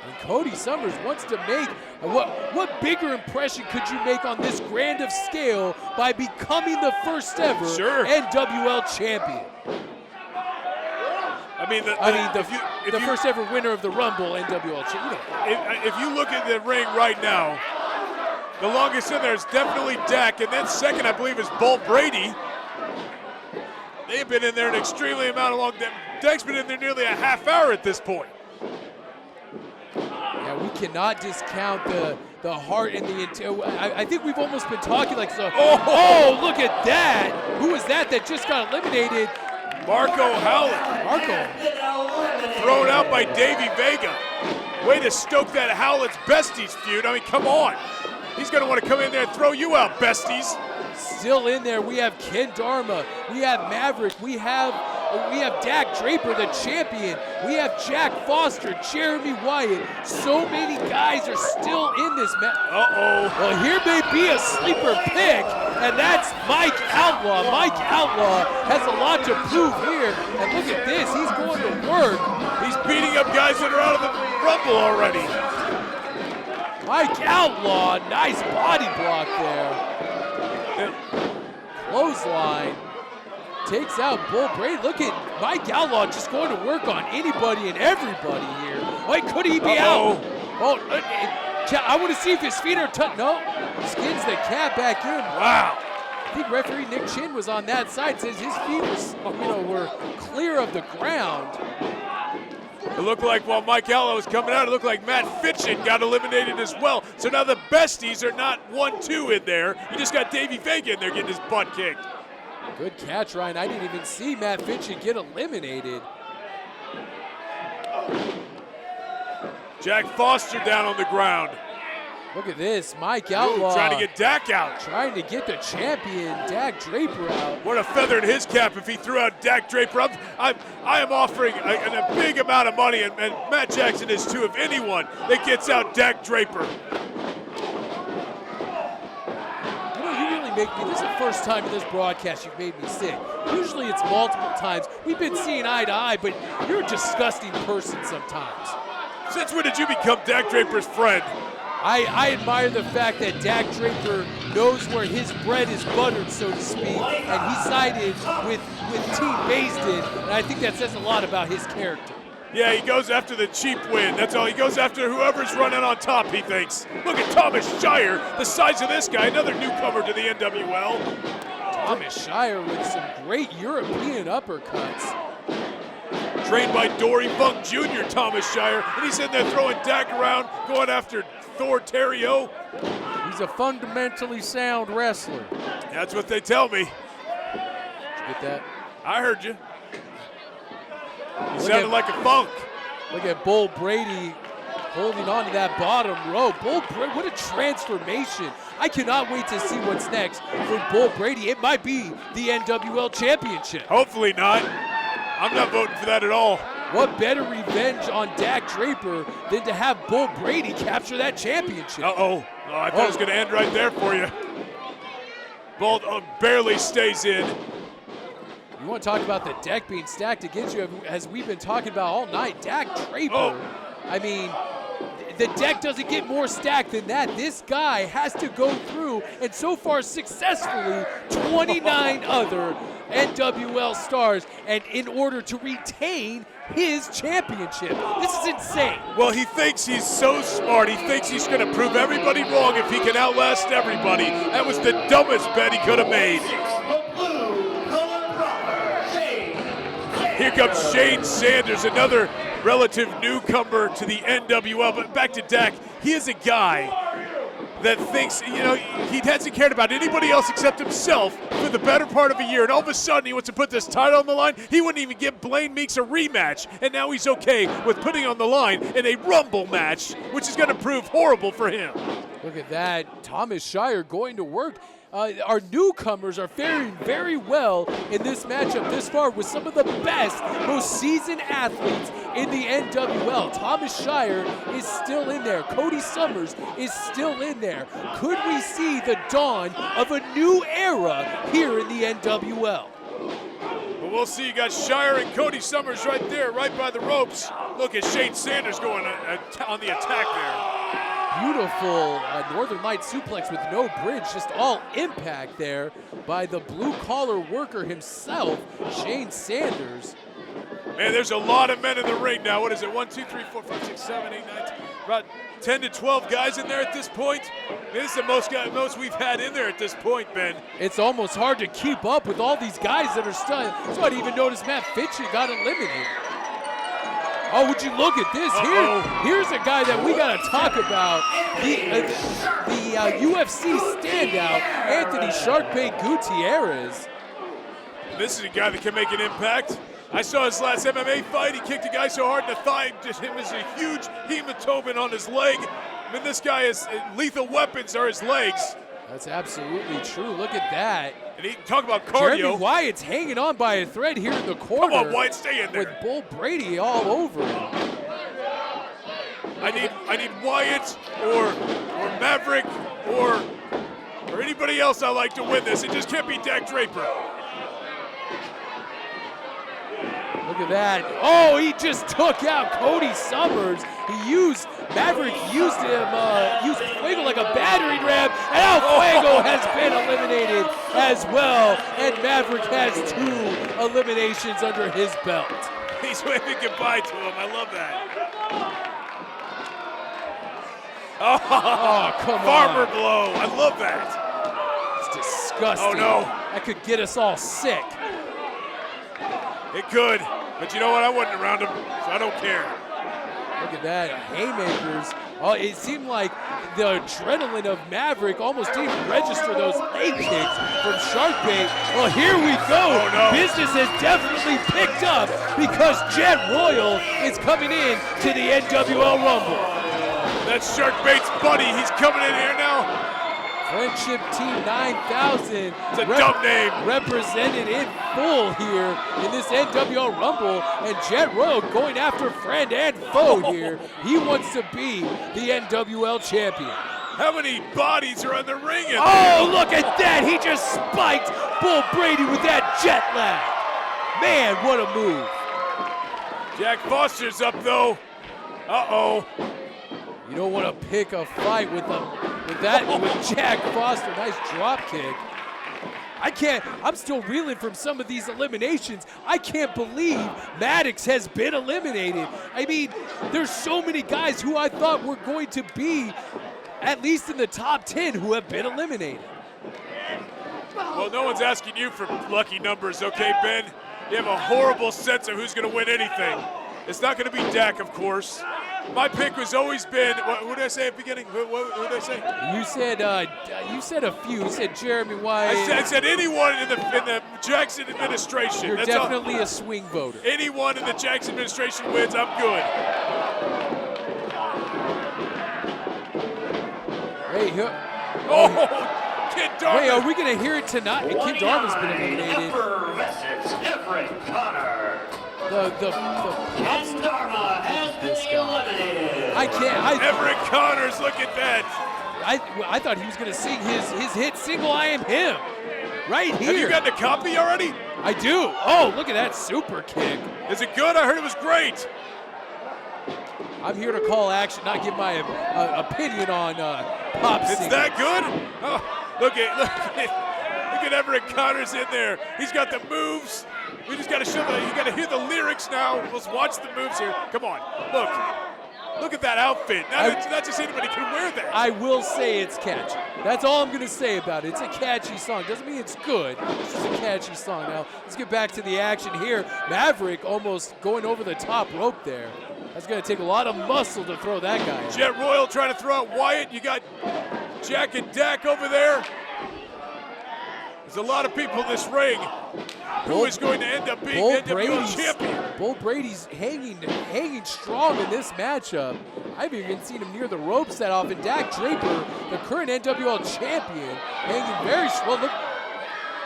S2: And Cody Summers wants to make, what bigger impression could you make on this grand of scale by becoming the first ever NWL champion?
S3: I mean,
S2: the first ever winner of the Rumble NWL champion.
S3: If you look at the ring right now, the longest in there is definitely Dak, and then second, I believe, is Bull Brady. They've been in there an extremely amount of long time. Dak's been in there nearly a half hour at this point.
S2: Yeah, we cannot discount the heart and the I think we've almost been talking like so. Oh, look at that! Who was that just got eliminated?
S3: Marco Howlett. Thrown out by Davey Vega. Way to stoke that Howlett's Besties feud. I mean, come on. He's going to want to come in there and throw you out, Besties.
S2: Still in there, we have Ken Dharma, we have Maverick, we have Dak Draper, the champion, we have Jack Foster, Jeremy Wyatt. So many guys are still in this match. Well, here may be a sleeper pick, and that's Mike Outlaw. Mike Outlaw has a lot to prove here, and look at this, he's going to work.
S3: He's beating up guys that are out of the Rumble already.
S2: Mike Outlaw, nice body block there. Clothesline, takes out Bull Brady. Look at Mike Outlaw just going to work on anybody and everybody here. Wait, could he be out? Oh, I want to see if his feet are touching. No, skins the cat back in. Wow. I think referee Nick Chin was on that side, says his feet were clear of the ground.
S3: It looked like while Mike Outlaw was coming out, it looked like Matt Fitchin got eliminated as well. So now the Besties are not 1-2 in there. You just got Davey Vega in there getting his butt kicked.
S2: Good catch, Ryan. I didn't even see Matt Fitchin get eliminated.
S3: Jack Foster down on the ground.
S2: Look at this, Mike Outlaw.
S3: Trying to get Dak out.
S2: Trying to get the champion, Dak Draper, out.
S3: What a feather in his cap if he threw out Dak Draper. I am offering a big amount of money, and Matt Jackson is too, if anyone, that gets out Dak Draper.
S2: You know, you really make me, this is the first time in this broadcast you've made me sick. Usually it's multiple times. We've been seeing eye to eye, but you're a disgusting person sometimes.
S3: Since when did you become Dak Draper's friend?
S2: I admire the fact that Dak Draper knows where his bread is buttered, so to speak, and he sided with Team Based-In, and I think that says a lot about his character.
S3: Yeah, he goes after the cheap win. That's all. He goes after whoever's running on top, he thinks. Look at Thomas Shire, the size of this guy, another newcomer to the NWL.
S2: Thomas Shire with some great European uppercuts.
S3: Trained by Dory Funk Jr., Thomas Shire, and he's in there throwing Dak around, going after Thor Terrio.
S2: He's a fundamentally sound wrestler.
S3: That's what they tell me.
S2: Did you get that?
S3: I heard you. He sounded like a funk.
S2: Look at Bull Brady holding on to that bottom row. Bull Brady, what a transformation. I cannot wait to see what's next for Bull Brady. It might be the NWL Championship.
S3: Hopefully not. I'm not voting for that at all.
S2: What better revenge on Dak Draper than to have Bull Brady capture that championship?
S3: Uh-oh. Oh, I thought it was going to end right there for you. Bull barely stays in.
S2: You want to talk about the deck being stacked against you, as we've been talking about all night. Dak Draper, I mean, the deck doesn't get more stacked than that. This guy has to go through, and so far successfully, 29 other NWL stars, and in order to retain his championship. This is insane.
S3: Well, he thinks he's so smart. He thinks he's going to prove everybody wrong if he can outlast everybody. That was the dumbest bet he could have made. Here comes Shane Sanders, another relative newcomer to the NWL. But back to Dak, he is a guy that thinks, you know, he hasn't cared about anybody else except himself for the better part of a year, and all of a sudden he wants to put this title on the line. He wouldn't even give Blaine Meeks a rematch, and now he's okay with putting on the line in a Rumble match, which is going to prove horrible for him.
S2: Look at that. Thomas Shire going to work. Our newcomers are faring very well in this matchup this far with some of the best, most seasoned athletes in the NWL. Thomas Shire is still in there. Cody Summers is still in there. Could we see the dawn of a new era here in the NWL?
S3: Well, we'll see. You got Shire and Cody Summers right there, right by the ropes. Look at Shane Sanders going on the attack there.
S2: Beautiful Northern Light suplex with no bridge, just all impact there by the blue-collar worker himself, Shane Sanders.
S3: Man, there's a lot of men in the ring now. What is it? 1, 2, 3, 4, 5, 6, 7, 8, 9, 10. About 10 to 12 guys in there at this point. This is the most we've had in there at this point, Ben.
S2: It's almost hard to keep up with all these guys that are still. So I didn't even notice Matt Fitchett got eliminated. Oh, would you look at this? Here's a guy that we got to talk about. The UFC standout, Anthony Sharkbait Gutierrez.
S3: This is a guy that can make an impact. I saw his last MMA fight. He kicked a guy so hard in the thigh, just him as a huge hematoma on his leg. I mean, this guy is lethal weapons are his legs.
S2: That's absolutely true. Look at that.
S3: And he talk about cardio.
S2: Jeremy Wyatt's hanging on by a thread here in the corner.
S3: Come on, Wyatt, stay in there.
S2: With Bull Brady all over him.
S3: I need Wyatt or Maverick or anybody else I like to win this. It just can't be Dak Draper.
S2: Look at that. Oh, he just took out Cody Summers. Maverick used Fuego like a battering ram, and now Fuego has been eliminated as well, and Maverick has 2 eliminations under his belt.
S3: He's waving goodbye to him. I love that.
S2: Oh, come
S3: Farmer
S2: on.
S3: blow. I love that.
S2: It's disgusting.
S3: Oh, no.
S2: That could get us all sick.
S3: It could, but you know what? I wasn't around him, so I don't care.
S2: Look at that, haymakers. Oh, it seemed like the adrenaline of Maverick almost didn't register those leg kicks from Sharkbait. Well, here we go.
S3: Oh, no.
S2: Business has definitely picked up because Jet Royal is coming in to the NWL Rumble.
S3: That's Sharkbait's buddy. He's coming in here now.
S2: Friendship Team 9000.
S3: It's a dumb name.
S2: Represented in full here in this NWL Rumble, and Jet Royal going after friend and foe here. He wants to be the NWL champion.
S3: How many bodies are on the ring?
S2: Oh, look at that. He just spiked Bull Brady with that jet lag. Man, what a move.
S3: Jack Foster's up, though. Uh-oh.
S2: You don't want to pick a fight with Jack Foster. Nice drop kick. I'm still reeling from some of these eliminations. I can't believe Maddox has been eliminated. I mean, there's so many guys who I thought were going to be at least in the top 10 who have been eliminated.
S3: Well, no one's asking you for lucky numbers, okay, Ben? You have a horrible sense of who's going to win anything. It's not going to be Dak, of course. My pick has always been, what did I say at the beginning? What did I say?
S2: You said a few. You said Jeremy Wyatt.
S3: I said anyone in the Jackson administration.
S2: You're
S3: That's
S2: definitely a swing voter.
S3: Anyone in the Jackson administration wins, I'm good.
S2: Hey,
S3: Kid Darman.
S2: Wait, are we going to hear it tonight? Kid Darman's been eliminated.
S1: And Dharma has been eliminated.
S3: Everett Connors, look at that.
S2: I thought he was going to sing his hit single, I Am Him, right here.
S3: Have you gotten a copy already?
S2: I do. Oh, look at that super kick.
S3: Is it good? I heard it was great.
S2: I'm here to call action, not give my opinion on pop singing.
S3: It's that good? Oh, look at Everett Connors in there. He's got the moves. We just got to you got to hear the lyrics now. Let's watch the moves here. Come on, look at that outfit. Not just anybody can wear that.
S2: I will say it's catchy. That's all I'm gonna say about it. It's a catchy song. Doesn't mean it's good. It's just a catchy song. Now let's get back to the action here. Maverick almost going over the top rope there. That's gonna take a lot of muscle to throw that guy out.
S3: Jet Royal trying to throw out Wyatt. You got Jack and Dak over there. There's a lot of people in this ring. Who is going to end up being the NWL champion?
S2: Bull Brady's hanging strong in this matchup. I've even seen him near the ropes that often. Dak Draper, the current NWL champion, hanging very strong. Look,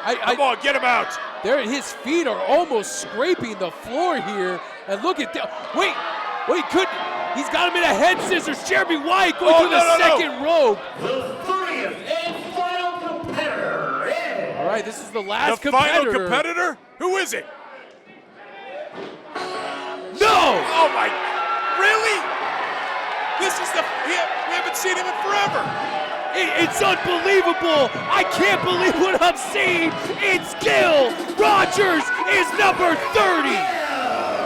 S3: Come on, get him out.
S2: There, his feet are almost scraping the floor here. And look at that. Wait, he's got him in a head scissors. Jeremy Wyatt going through the second rope.
S1: The 30th and final competitor is...
S2: All right, this is the last competitor.
S3: The final competitor? Who is it?
S2: No!
S3: Oh my, really? This is we haven't seen him in forever.
S2: It's unbelievable. I can't believe what I'm seeing. It's Gil Rogers is number 30.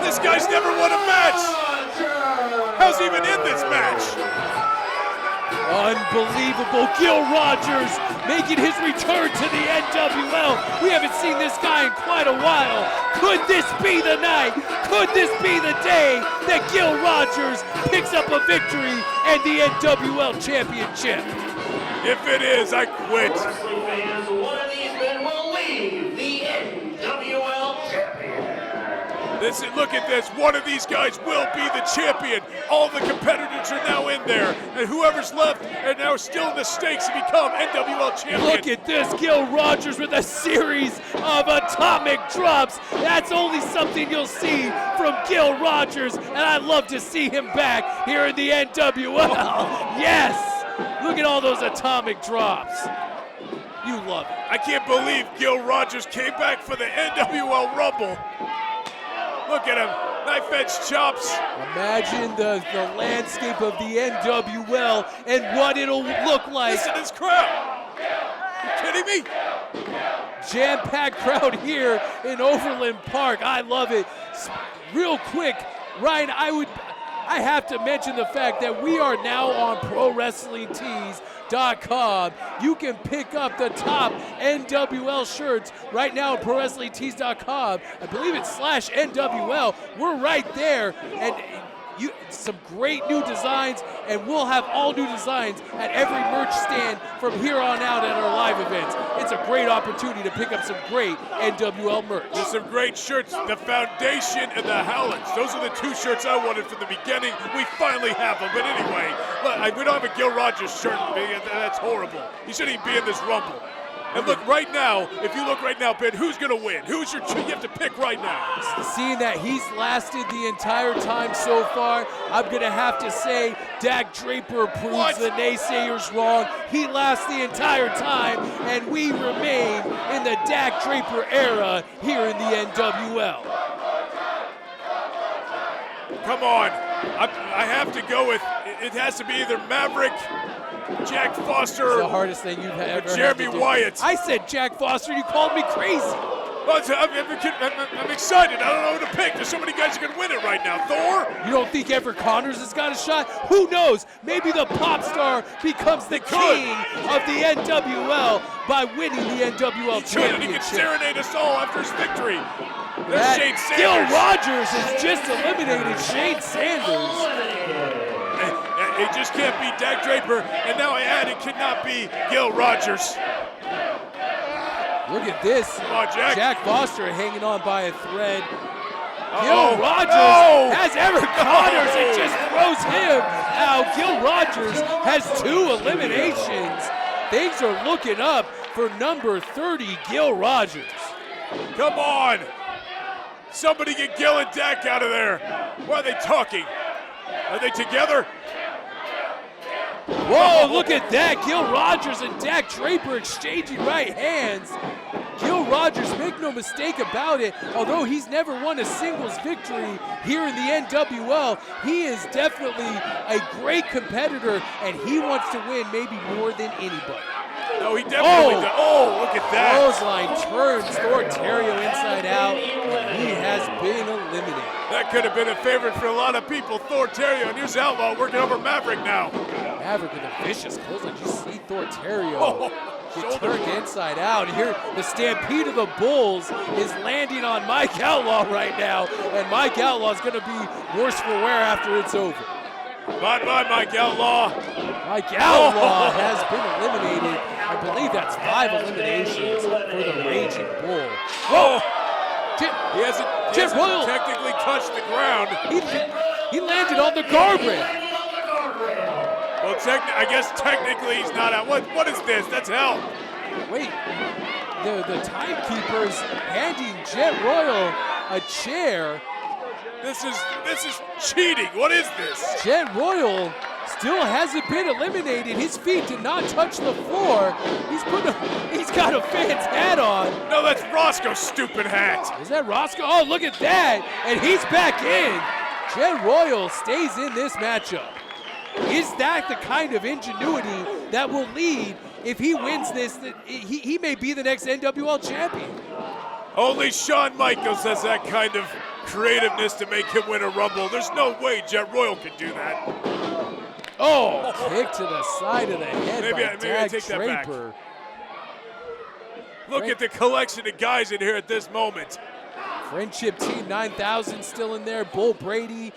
S3: This guy's never won a match. How's he even in this match?
S2: Unbelievable. Gil Rogers making his return to the NWL. We haven't seen this guy in quite a while. Could this be the night? Could this be the day that Gil Rogers picks up a victory and the NWL championship?
S3: If it is, I quit.
S1: Wrestling fans, one of these men will leave the NWL champion.
S3: Look at this. One of these guys will be the champion. All the competitors are now in there. And whoever's left are now still in the stakes to become NWL champion.
S2: Look at this. Gil Rogers with a series of atomic drops. That's only something you'll see from Gil Rogers. And I'd love to see him back here in the NWL. Yes. Look at all those atomic drops. You love it.
S3: I can't believe Gil Rogers came back for the NWL Rumble. Look at him, knife-edge chops.
S2: Imagine the landscape of the NWL and what it'll look like.
S3: Listen to this crowd. You kidding me?
S2: Jam-packed crowd here in Overland Park. I love it. Real quick, Ryan, I have to mention the fact that we are now on ProWrestlingTees.com. You can pick up the top NWL shirts right now at ProWrestlingTees.com. I believe it's /NWL. We're right there. And some great new designs, and we'll have all new designs at every merch stand from here on out at our live events. It's a great opportunity to pick up some great NWL merch.
S3: There's some great shirts, the Foundation and the Howlands. Those are the two shirts I wanted from the beginning. We finally have them, but anyway, look, we don't have a Gil Rogers shirt. That's horrible. He shouldn't even be in this Rumble. And look, right now, if you look right now, Ben, who's going to win? You have to pick right now.
S2: Seeing that he's lasted the entire time so far, I'm going to have to say Dak Draper proves the naysayers wrong. He lasts the entire time, and we remain in the Dak Draper era here in the NWL.
S3: Come on. I have to go with, it has to be either Maverick, Jack Foster,
S2: it's the hardest thing you've ever
S3: Jeremy
S2: had to do.
S3: Wyatt.
S2: I said Jack Foster, you called me crazy.
S3: Well, I'm excited. I don't know who to pick. There's so many guys who can win it right now. Thor?
S2: You don't think Everett Connors has got a shot? Who knows? Maybe the pop star becomes the king of the NWL by winning the NWL championship.
S3: He can serenade us all after his victory. There's Shane Sanders.
S2: Gil Rogers has just eliminated Shane Sanders.
S3: It just can't be Dak Draper, and now I add it cannot be Gil Rogers.
S2: Look at this.
S3: Come on, Jack.
S2: Jack Foster hanging on by a thread. Gil Rogers has Everett Connors and just throws him out. Gil Rogers has 2 eliminations. Things are looking up for number 30, Gil Rogers.
S3: Come on. Somebody get Gil and Dak out of there. Why are they talking? Are they together?
S2: Whoa, look at that. Gil Rogers and Dak Draper exchanging right hands. Gil Rogers, make no mistake about it, although he's never won a singles victory here in the NWL, he is definitely a great competitor, and he wants to win maybe more than anybody.
S3: No, he definitely does. Oh, look at that.
S2: Clothesline turns Thor Terrio inside out. He has been eliminated.
S3: That could have been a favorite for a lot of people. Thor Terrio, and here's Outlaw working over Maverick now.
S2: Maverick with a vicious clothesline. You see Thor Terrio get turned inside out. Here, the Stampede of the Bulls is landing on Mike Outlaw right now, and Mike Outlaw is going to be worse for wear after it's over.
S3: Bye-bye, Mike Outlaw.
S2: Mike Outlaw has been eliminated. I believe that's 5 eliminations for the Raging Bull.
S3: Whoa!
S2: Jim,
S3: He hasn't
S2: Royal.
S3: technically touched the ground.
S2: He landed on the guardrail.
S3: Well, I guess technically he's not out. What is this? That's hell.
S2: Wait, the timekeeper's handing Jet Royal a chair.
S3: This is cheating. What is this?
S2: Jet Royal still hasn't been eliminated. His feet did not touch the floor. He's got a fan's hat on.
S3: No, that's Roscoe's stupid hat.
S2: Is that Roscoe? Oh, look at that. And he's back in. Jet Royal stays in this matchup. Is that the kind of ingenuity that will lead, if he wins this, he may be the next NWL champion?
S3: Only Shawn Michaels has that kind of creativeness to make him win a Rumble. There's no way Jet Royal can do that.
S2: Oh, kick to the side of the head
S3: Maybe
S2: by
S3: I
S2: Dag
S3: take that back.
S2: Draper.
S3: Look at the collection of guys in here at this moment.
S2: Friendship Team 9000 still in there. Bull Brady,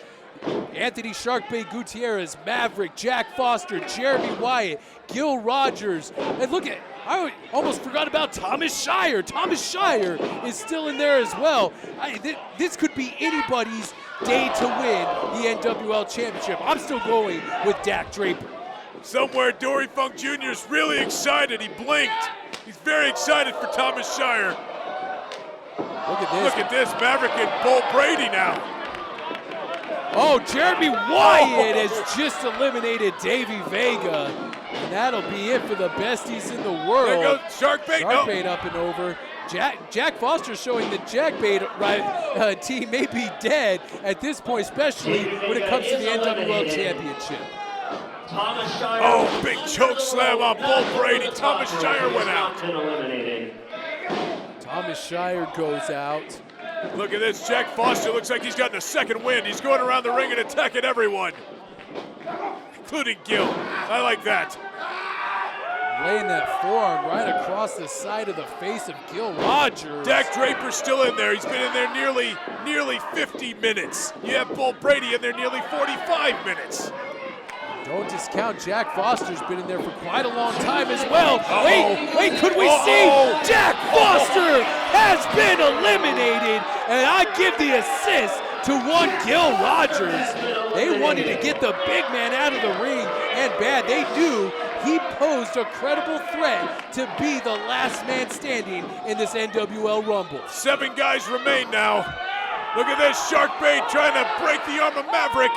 S2: Anthony Sharkbait Gutierrez, Maverick, Jack Foster, Jeremy Wyatt, Gil Rogers. And look at, I almost forgot about Thomas Shire. Thomas Shire is still in there as well. This could be anybody's day to win the NWL Championship. I'm still going with Dak Draper.
S3: Somewhere Dory Funk Jr. is really excited. He blinked. He's very excited for Thomas Shire.
S2: Look at this.
S3: Look at this, Maverick and Bull Brady now.
S2: Oh, Jeremy Wyatt has just eliminated Davey Vega. And that'll be it for the besties in the world.
S3: There goes Sharkbait.
S2: Sharkbait up and over. Jack Foster showing the Jackbait team may be dead at this point, especially when it comes to the NWL Championship.
S1: Thomas Shire.
S3: Oh, big choke slam on Bull Brady. Thomas Shire went out.
S2: Thomas Shire goes out.
S3: Look at this. Jack Foster looks like he's gotten a second wind. He's going around the ring and attacking everyone, including Gil. I like that.
S2: Laying that forearm right across the side of the face of Gil Rogers.
S3: Dak Draper's still in there. He's been in there nearly 50 minutes. You have Bull Brady in there nearly 45 minutes.
S2: Don't discount Jack Foster's been in there for quite a long time as well.
S3: Uh-oh.
S2: Wait, could we see Jack Foster has been eliminated? And I give the assist to one Gil Rogers. They wanted to get the big man out of the ring, and bad they do. He posed a credible threat to be the last man standing in this NWL Rumble.
S3: 7 guys remain now. Look at this, Sharkbait trying to break the arm of Maverick.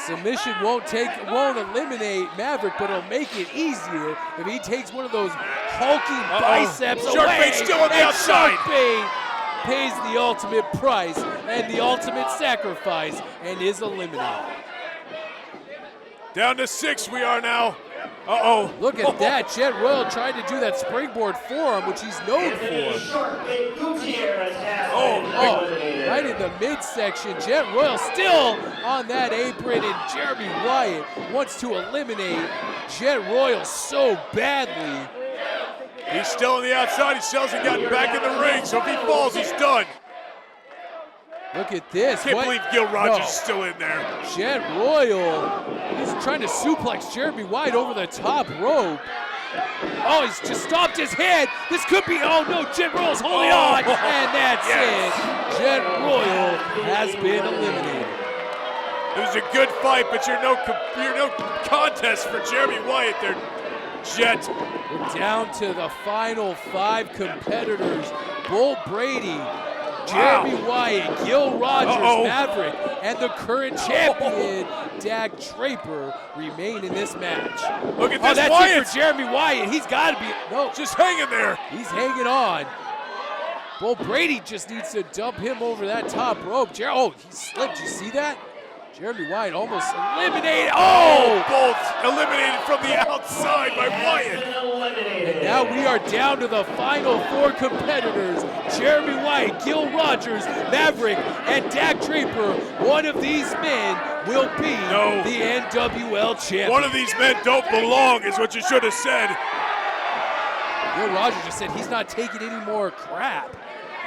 S2: Submission won't eliminate Maverick, but it'll make it easier if he takes one of those hulking biceps away.
S3: Sharkbait's still on the outside.
S2: Sharkbait pays the ultimate price and the ultimate sacrifice and is eliminated.
S3: Down to 6 we are now. Uh-oh.
S2: Look at that. Jet Royal trying to do that springboard forearm, which he's known for. Right in the midsection. Jet Royal still on that apron, and Jeremy Wyatt wants to eliminate Jet Royal so badly.
S3: He's still on the outside. He still hasn't gotten back in the ring, so if he falls, he's done.
S2: Look at this.
S3: Can't believe Gil Rogers is still in there.
S2: Jet Royal, he's trying to suplex Jeremy Wyatt over the top rope. Oh, he's just stomped his head. This could be, oh no, Jet Royal's holding on, and that's it. Jet Royal has been eliminated.
S3: It was a good fight, but you're no contest for Jeremy Wyatt there, Jet.
S2: We're down to the final 5 competitors. Bull Brady, Jeremy Wyatt, Gil Rogers, Maverick, and the current champion, Dak Draper, remain in this match.
S3: Look at this,
S2: that's
S3: Wyatt.
S2: it for Jeremy Wyatt. He's got to be, no.
S3: Just hanging there.
S2: He's hanging on. Bull Brady just needs to dump him over that top rope. He slipped. You see that? Jeremy Wyatt almost eliminated.
S3: Bolt eliminated from the outside by Wyatt.
S2: And now we are down to the final 4 competitors. Jeremy Wyatt, Gil Rogers, Maverick, and Dak Draper. One of these men will be the NWL champion.
S3: One of these men don't belong is what you should have said.
S2: Gil Rogers just said he's not taking any more crap.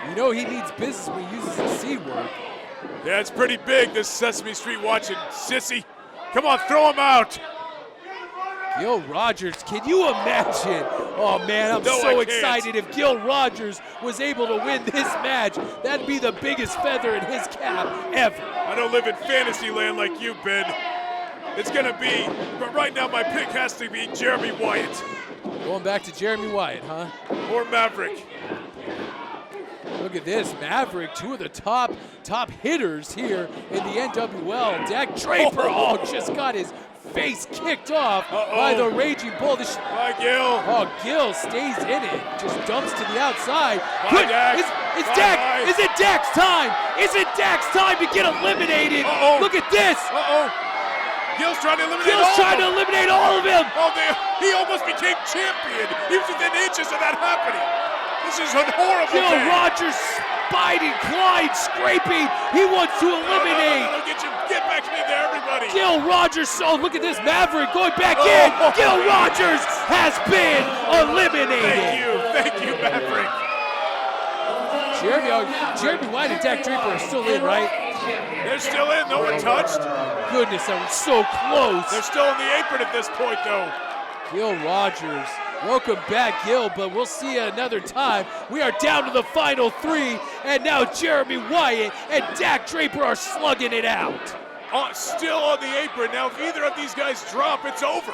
S2: You know he needs business when he uses the C word.
S3: Yeah, it's pretty big, this Sesame Street watching sissy. Come on, throw him out.
S2: Gil Rogers, can you imagine? Oh man, I'm so excited. If Gil Rogers was able to win this match, that'd be the biggest feather in his cap ever.
S3: I don't live in fantasy land like you, Ben. It's gonna be, but right now my pick has to be Jeremy Wyatt.
S2: Going back to Jeremy Wyatt, huh?
S3: Or Maverick.
S2: Look at this, Maverick, two of the top hitters here in the NWL. Dak Draper, just got his face kicked off by the Raging Bull.
S3: Bye, Gil.
S2: Oh, Gil stays in it, just dumps to the outside.
S3: Bye, Dak.
S2: It's Dak.
S3: Bye.
S2: Is it Dak's time? Is it Dak's time to get eliminated? Look at this.
S3: Gil's trying to eliminate
S2: all of them.
S3: He almost became champion. He was within inches of that happening. This is a horrible
S2: Gil
S3: thing.
S2: Rogers spiting, clawing, scraping. He wants to eliminate.
S3: Get back to me there, everybody.
S2: Gil Rogers, look at this, Maverick going back in. Gil Rogers has been eliminated.
S3: Thank you, Maverick.
S2: Jeremy White and Dak Draper are still in, right?
S3: They're still in, no one touched.
S2: Goodness, that was so close.
S3: They're still in the apron at this point, though.
S2: Gil Rogers, welcome back, Gil, but we'll see you another time. We are down to the final three, and now Jeremy Wyatt and Dak Draper are slugging it out.
S3: Still on the apron. Now, if either of these guys drop, it's over.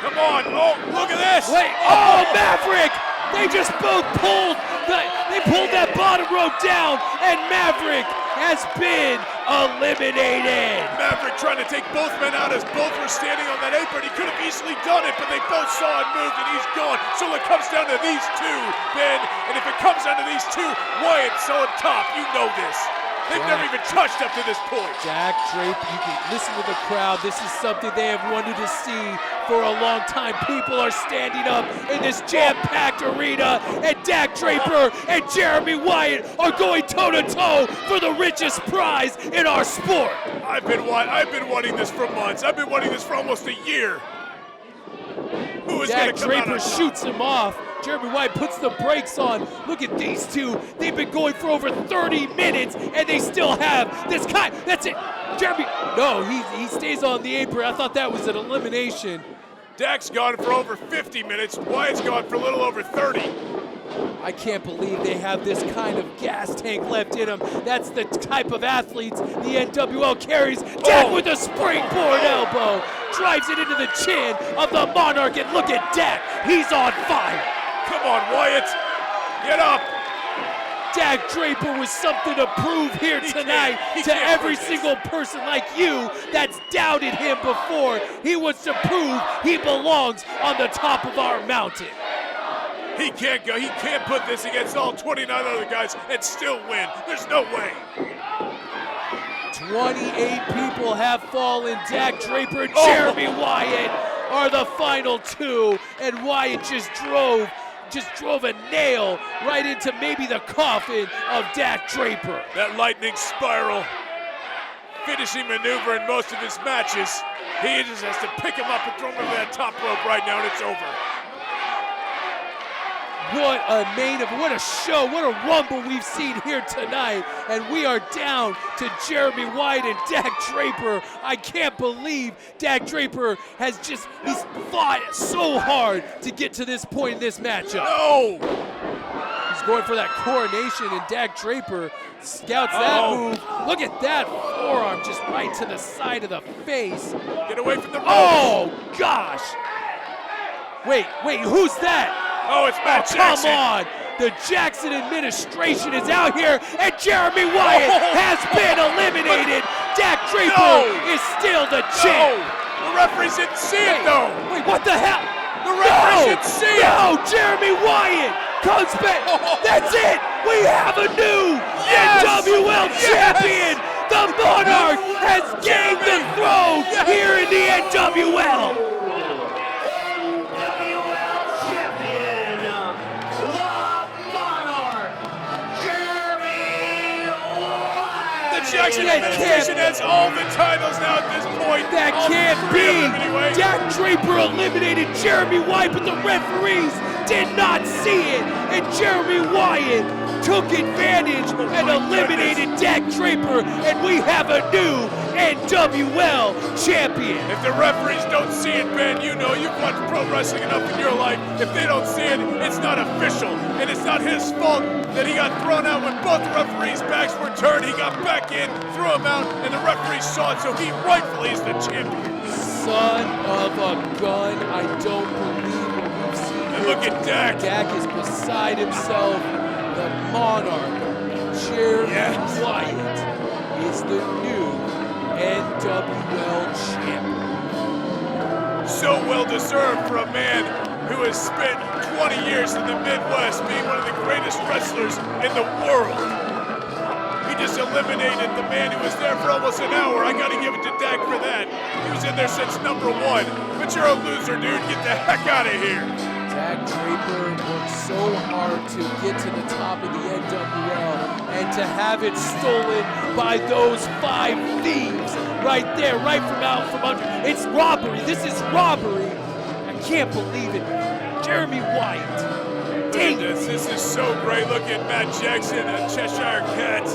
S3: Come on. Oh, look at this.
S2: Wait. Maverick. They just both pulled that bottom rope down, and Maverick has been eliminated.
S3: Maverick trying to take both men out as both were standing on that apron. He could have easily done it, but they both saw it moved, and he's gone. So it comes down to these two, Ben. And if it comes down to these two, Wyatt's on top. You know this. They've never even touched up to this point.
S2: Dak Draper, you can listen to the crowd. This is something they have wanted to see for a long time. People are standing up in this jam-packed arena, and Dak Draper and Jeremy Wyatt are going toe-to-toe for the richest prize in our sport.
S3: I've been wanting this for months. I've been wanting this for almost a year. Who is
S2: Dak Draper shoots him off. Jeremy Wyatt puts the brakes on. Look at these two. They've been going for over 30 minutes, and they still have this guy. That's it. Jeremy, no, he stays on the apron. I thought that was an elimination.
S3: Dak's gone for over 50 minutes. Wyatt's gone for a little over 30.
S2: I can't believe they have this kind of gas tank left in them. That's the type of athletes the NWL carries. Dak with a springboard elbow. Drives it into the chin of the Monarch, and look at Dak. He's on fire.
S3: Come on, Wyatt. Get up.
S2: Dak Draper was something to prove here tonight to every single person like you that's doubted him before. He wants to prove he belongs on the top of our mountain.
S3: He can't go. He can't put this against all 29 other guys and still win. There's no way.
S2: 28 people have fallen. Dak Draper and Jeremy Wyatt are the final two, and Wyatt just drove a nail right into maybe the coffin of Dak Draper.
S3: That lightning spiral, finishing maneuver in most of his matches. He just has to pick him up and throw him over that top rope right now, and it's over.
S2: What a main event, what a show, what a rumble we've seen here tonight. And we are down to Jeremy Wyatt and Dak Draper. I can't believe Dak Draper he's fought so hard to get to this point in this matchup.
S3: No!
S2: He's going for that coronation, and Dak Draper scouts that move. Look at that forearm just right to the side of the face.
S3: Get away from the ropes.
S2: Oh, gosh. Wait, who's that?
S3: Oh, it's Matt Jackson.
S2: Come on. The Jackson administration is out here, and Jeremy Wyatt has been eliminated. Dak Draper is still the champ.
S3: The referees didn't see it, though.
S2: Wait, what the hell?
S3: The referees didn't see it.
S2: No, Jeremy Wyatt comes back. That's it. We have a new NWL champion. The Monarch has gained the throne here in the NWL.
S3: Jackson administration has all the titles now at this point.
S2: That can't be. Dak Draper eliminated Jeremy Wyatt, but the referees did not see it. And Jeremy Wyatt took advantage and eliminated Dak Draper. And we have a new NWL champion.
S3: If the referees don't see it, Ben, you know you've watched pro wrestling enough in your life. If they don't see it, it's not official. And it's not his fault that he got thrown out when both referees' backs were turned. He got back in, threw him out, and the referee saw it, so he rightfully is the champion.
S2: Son of a gun, I don't believe what we've seen.
S3: And look at Dak.
S2: Dak is beside himself. The Monarch, Jeremy Wyatt, is the new NWL champion.
S3: So well deserved for a man who has spent 20 years in the Midwest being one of the greatest wrestlers in the world. He just eliminated the man who was there for almost an hour. I gotta give it to Dak for that. He was in there since number 1. But you're a loser, dude. Get the heck out of here.
S2: Dak Draper worked so hard to get to the top of the NWL and to have it stolen by those 5 thieves right there, right from out from under. It's robbery. This is robbery. I can't believe it. Jeremy Wyatt. Dang it.
S3: This is so great. Look at Matt Jackson, a Cheshire Cat.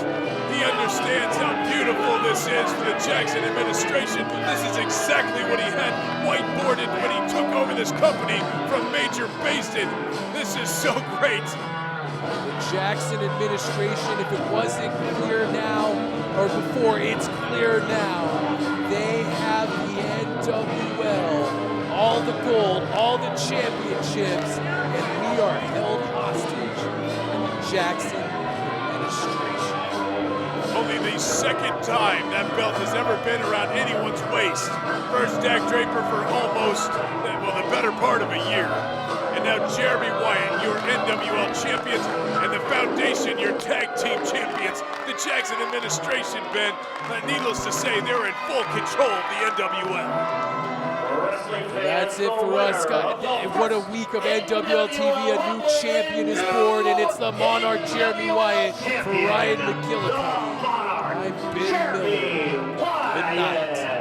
S3: He understands how beautiful this is for the Jackson administration. This is exactly what he had whiteboarded when he took over this company from Major Baston. This is so great.
S2: The Jackson administration, if it wasn't clear now, or before, it's clear now. They have the NWL, all the gold, all the championships, and we are held hostage in the Jackson administration.
S3: Only the second time that belt has ever been around anyone's waist. First Dak Draper for almost, well, the better part of a year. And now Jeremy Wyatt, your NWL champions, and the Foundation, your tag team champions. The Jackson administration, Ben, needless to say, they're in full control of the NWL.
S2: That's it for us, guys. What a week of NWL TV. A new champion is born, and it's the Monarch Jeremy Wyatt for Ryan McGillicuddy. I'm Ben Miller. Good night.